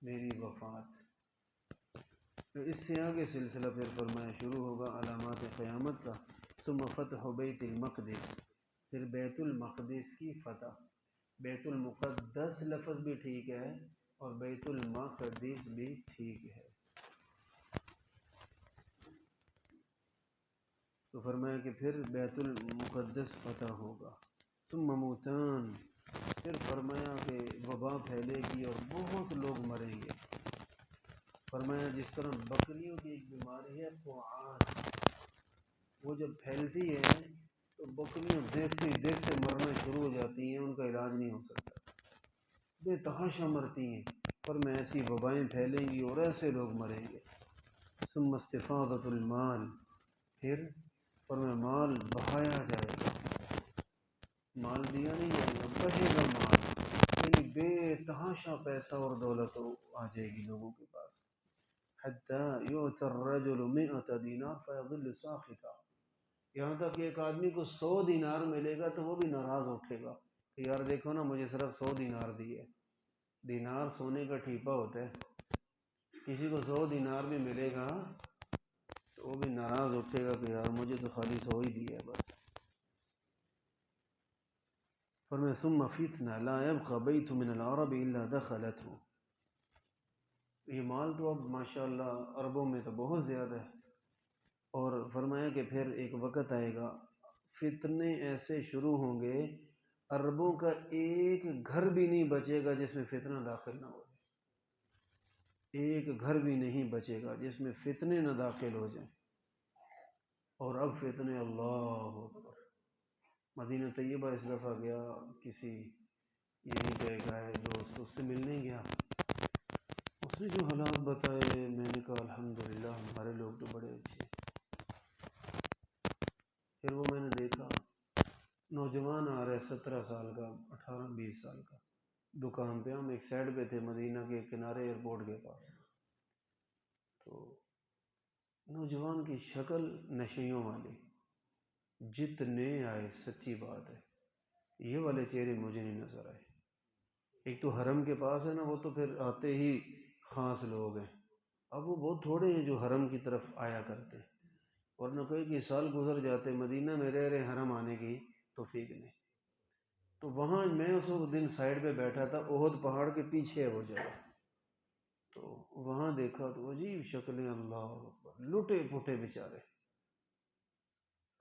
B: میری وفات۔ تو اس سے آگے سلسلہ پھر فرمایا شروع ہوگا علامات قیامت کا۔ ثم فتح بیت المقدس، پھر بیت المقدس کی فتح، بیت المقدس لفظ بھی ٹھیک ہے اور بیت المقدس بھی ٹھیک ہے۔ تو فرمایا کہ پھر بیت المقدس فتح ہوگا۔ ثم موتان، پھر فرمایا کہ وبا پھیلے گی اور بہت لوگ مریں گے۔ فرمایا جس طرح بکریوں کی ایک بیماری ہے قعاس، وہ جب پھیلتی ہے تو بکریاں دیکھتے دیکھتے مرنا شروع ہو جاتی ہیں، ان کا علاج نہیں ہو سکتا، بے تحاشا مرتی ہیں، پر میں ایسی وبائیں پھیلیں گی اور ایسے لوگ مریں گے۔ ثم استفاضۃ المال، پھر فرمایا مال بہایا جائے گا، مال دیا نہیں جائے گا، بہے گا مال، یعنی بے تحاشا پیسہ اور دولت آ جائے گی لوگوں کے پاس۔ حتی یؤتی الرجل 100 دینار فیظل ساخطا، یہاں تک کہ ایک آدمی کو 100 دینار ملے گا تو وہ بھی ناراض اٹھے گا کہ یار دیکھو نا مجھے صرف 100 دینار دیے۔ دینار سونے کا ٹھیپا ہوتا ہے، کسی کو 100 دینار بھی ملے گا تو وہ بھی ناراض اٹھے گا کہ یار مجھے تو خالی 100 ہی دیا ہے بس۔ فرمایا ثم فتنہ لا يبقى بیت من العرب الا دخلته، یہ مال تو اب ماشاءاللہ عربوں میں تو بہت زیادہ ہے، اور فرمایا کہ پھر ایک وقت آئے گا فتنے ایسے شروع ہوں گے، عربوں کا ایک گھر بھی نہیں بچے گا جس میں فتنہ داخل نہ ہو جائے، ایک گھر بھی نہیں بچے گا جس میں فتنے نہ داخل ہو جائیں۔ اور اب فتنے اللہ اکبر۔ مدینہ طیبہ اس دفعہ گیا، کسی یہیں پہ گئے دوست، اس سے ملنے گیا، اس نے جو حالات بتائے میں نے کہا الحمدللہ ہمارے لوگ تو بڑے اچھے ہیں۔ پھر وہ میں نے دیکھا نوجوان آ رہا ہے 17 سال کا، 18-20 سال کا، دکان پہ، ہم ایک سائڈ پہ تھے مدینہ کے کنارے ایئرپورٹ کے پاس، تو نوجوان کی شکل نشیوں والی، جتنے آئے سچی بات ہے یہ والے چہرے مجھے نہیں نظر آئے۔ ایک تو حرم کے پاس ہے نا، وہ تو پھر آتے ہی خاص لوگ ہیں، اب وہ بہت تھوڑے ہیں جو حرم کی طرف آیا کرتے ہیں، ورنہ کئی سال گزر جاتے مدینہ میں رہ رہے حرم آنے کی توفیق نہیں۔ تو وہاں میں اس وقت دن سائڈ پہ بیٹھا تھا، احد پہاڑ کے پیچھے ہے وہ جگہ، تو وہاں دیکھا تو عجیب شکلیں، اللہ اکبر، لٹے پٹے بیچارے،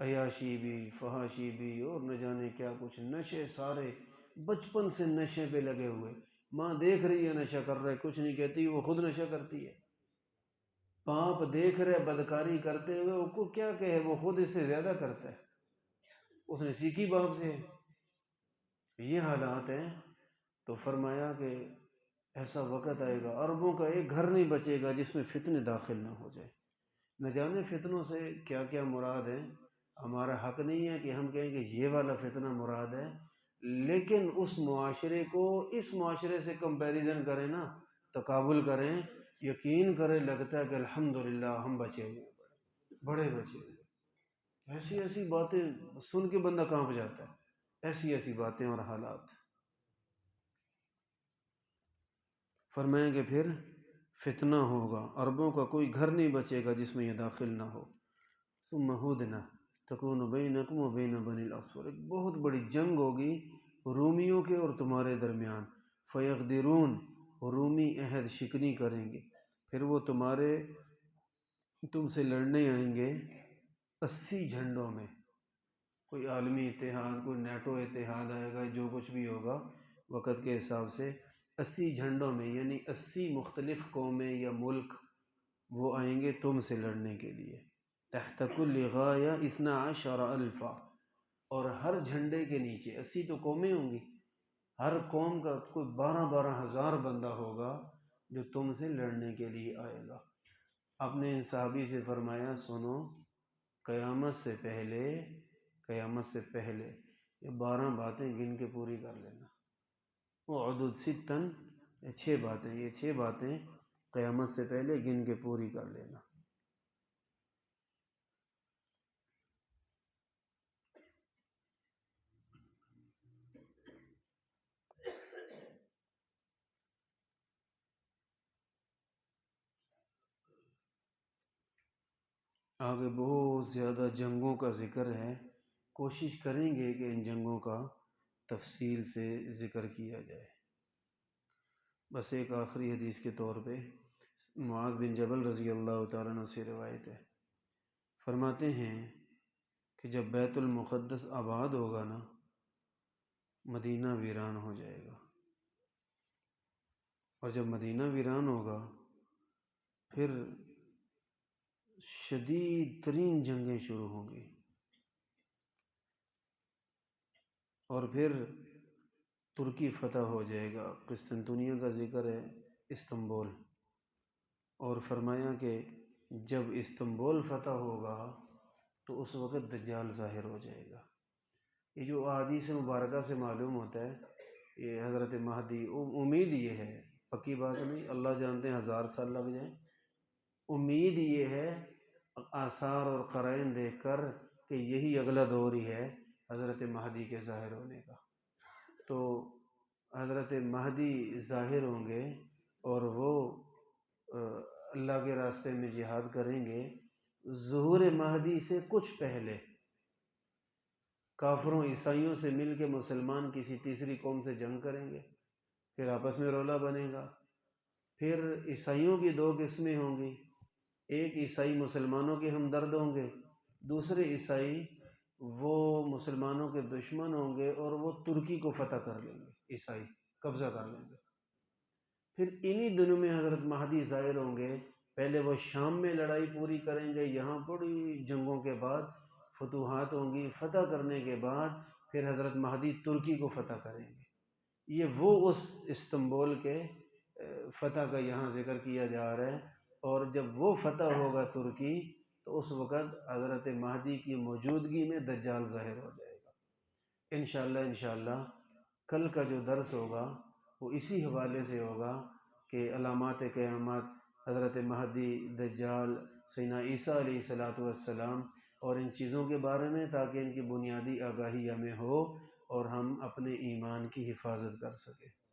B: عیاشی بھی فحاشی بھی اور نہ جانے کیا کچھ، نشے سارے، بچپن سے نشے پہ لگے ہوئے، ماں دیکھ رہی ہے نشہ کر رہے، کچھ نہیں کہتی، وہ خود نشہ کرتی ہے، باپ دیکھ رہے بدکاری کرتے ہوئے، وہ کو کیا کہے، وہ خود اس سے زیادہ کرتا ہے، اس نے سیکھی باپ سے۔ یہ حالات ہیں، تو فرمایا کہ ایسا وقت آئے گا عربوں کا ایک گھر نہیں بچے گا جس میں فتنے داخل نہ ہو جائے۔ نہ جانے فتنوں سے کیا کیا مراد ہے، ہمارا حق نہیں ہے کہ ہم کہیں کہ یہ والا فتنہ مراد ہے، لیکن اس معاشرے کو اس معاشرے سے کمپیریزن کریں نا، تقابل کریں، یقین کریں لگتا ہے کہ الحمدللہ ہم بچے ہوئے ہیں، بڑے بچے ہوئے ہیں۔ ایسی ایسی باتیں سن کے بندہ کانپ جاتا ہے، ایسی ایسی باتیں اور حالات۔ فرمائیں کہ پھر فتنہ ہوگا، عربوں کا کوئی گھر نہیں بچے گا جس میں یہ داخل نہ ہو۔ ثم ہدنہ تکون بینکم و بین بنی الاسفر، ایک بہت بڑی جنگ ہوگی رومیوں کے اور تمہارے درمیان، فیغدرون، رومی عہد شکنی کریں گے، پھر وہ تم سے لڑنے آئیں گے 80 جھنڈوں میں، کوئی عالمی اتحاد، کوئی نیٹو اتحاد آئے گا، جو کچھ بھی ہوگا وقت کے حساب سے 80 جھنڈوں میں، یعنی 80 مختلف قومیں یا ملک وہ آئیں گے تم سے لڑنے کے لیے، تحت کل غایہ 12,000 اور ہر جھنڈے کے نیچے 80 تو قومیں ہوں گی، ہر قوم کا کوئی 12,000 بندہ ہوگا جو تم سے لڑنے کے لیے آئے گا۔ اپنے ان صحابی سے فرمایا سنو، قیامت سے پہلے یہ 12 باتیں گن کے پوری کر لینا، وہ عدد ستن، یہ 6 باتیں قیامت سے پہلے گن کے پوری کر لینا۔ آگے بہت زیادہ جنگوں کا ذکر ہے، کوشش کریں گے کہ ان جنگوں کا تفصیل سے ذکر کیا جائے۔ بس ایک آخری حدیث کے طور پہ معاذ بن جبل رضی اللہ تعالیٰ عنہ سے روایت ہے، فرماتے ہیں کہ جب بیت المقدس آباد ہوگا نا، مدینہ ویران ہو جائے گا، اور جب مدینہ ویران ہوگا پھر شدید ترین جنگیں شروع ہوں گی، اور پھر ترکی فتح ہو جائے گا، قسطنطنیہ کا ذکر ہے، استنبول، اور فرمایا کہ جب استنبول فتح ہوگا تو اس وقت دجال ظاہر ہو جائے گا۔ یہ جو احادیث مبارکہ سے معلوم ہوتا ہے یہ حضرت مہدی، امید یہ ہے، پکی بات نہیں، اللہ جانتے ہیں 1000 سال لگ جائیں، امید یہ ہے آثار اور قرائن دیکھ کر کہ یہی اگلا دور ہی ہے حضرت مہدی کے ظاہر ہونے کا۔ تو حضرت مہدی ظاہر ہوں گے اور وہ اللہ کے راستے میں جہاد کریں گے۔ ظہور مہدی سے کچھ پہلے کافروں عیسائیوں سے مل کے مسلمان کسی تیسری قوم سے جنگ کریں گے، پھر آپس میں رولا بنے گا، پھر عیسائیوں کی 2 قسمیں ہوں گی، ایک عیسائی مسلمانوں کے ہمدرد ہوں گے، دوسرے عیسائی وہ مسلمانوں کے دشمن ہوں گے اور وہ ترکی کو فتح کر لیں گے، عیسائی قبضہ کر لیں گے۔ پھر انہی دنوں میں حضرت مہدی ظاہر ہوں گے، پہلے وہ شام میں لڑائی پوری کریں گے، یہاں بڑی جنگوں کے بعد فتوحات ہوں گی، فتح کرنے کے بعد پھر حضرت مہدی ترکی کو فتح کریں گے۔ یہ وہ اس استنبول کے فتح کا یہاں ذکر کیا جا رہا ہے، اور جب وہ فتح ہوگا ترکی تو اس وقت حضرت مہدی کی موجودگی میں دجال ظاہر ہو جائے گا۔ انشاءاللہ کل کا جو درس ہوگا وہ اسی حوالے سے ہوگا کہ علامات قیامت، حضرت مہدی، دجال، سیدنا عیسیٰ علیہ السلام اور ان چیزوں کے بارے میں، تاکہ ان کی بنیادی آگاہی ہمیں ہو اور ہم اپنے ایمان کی حفاظت کر سکیں۔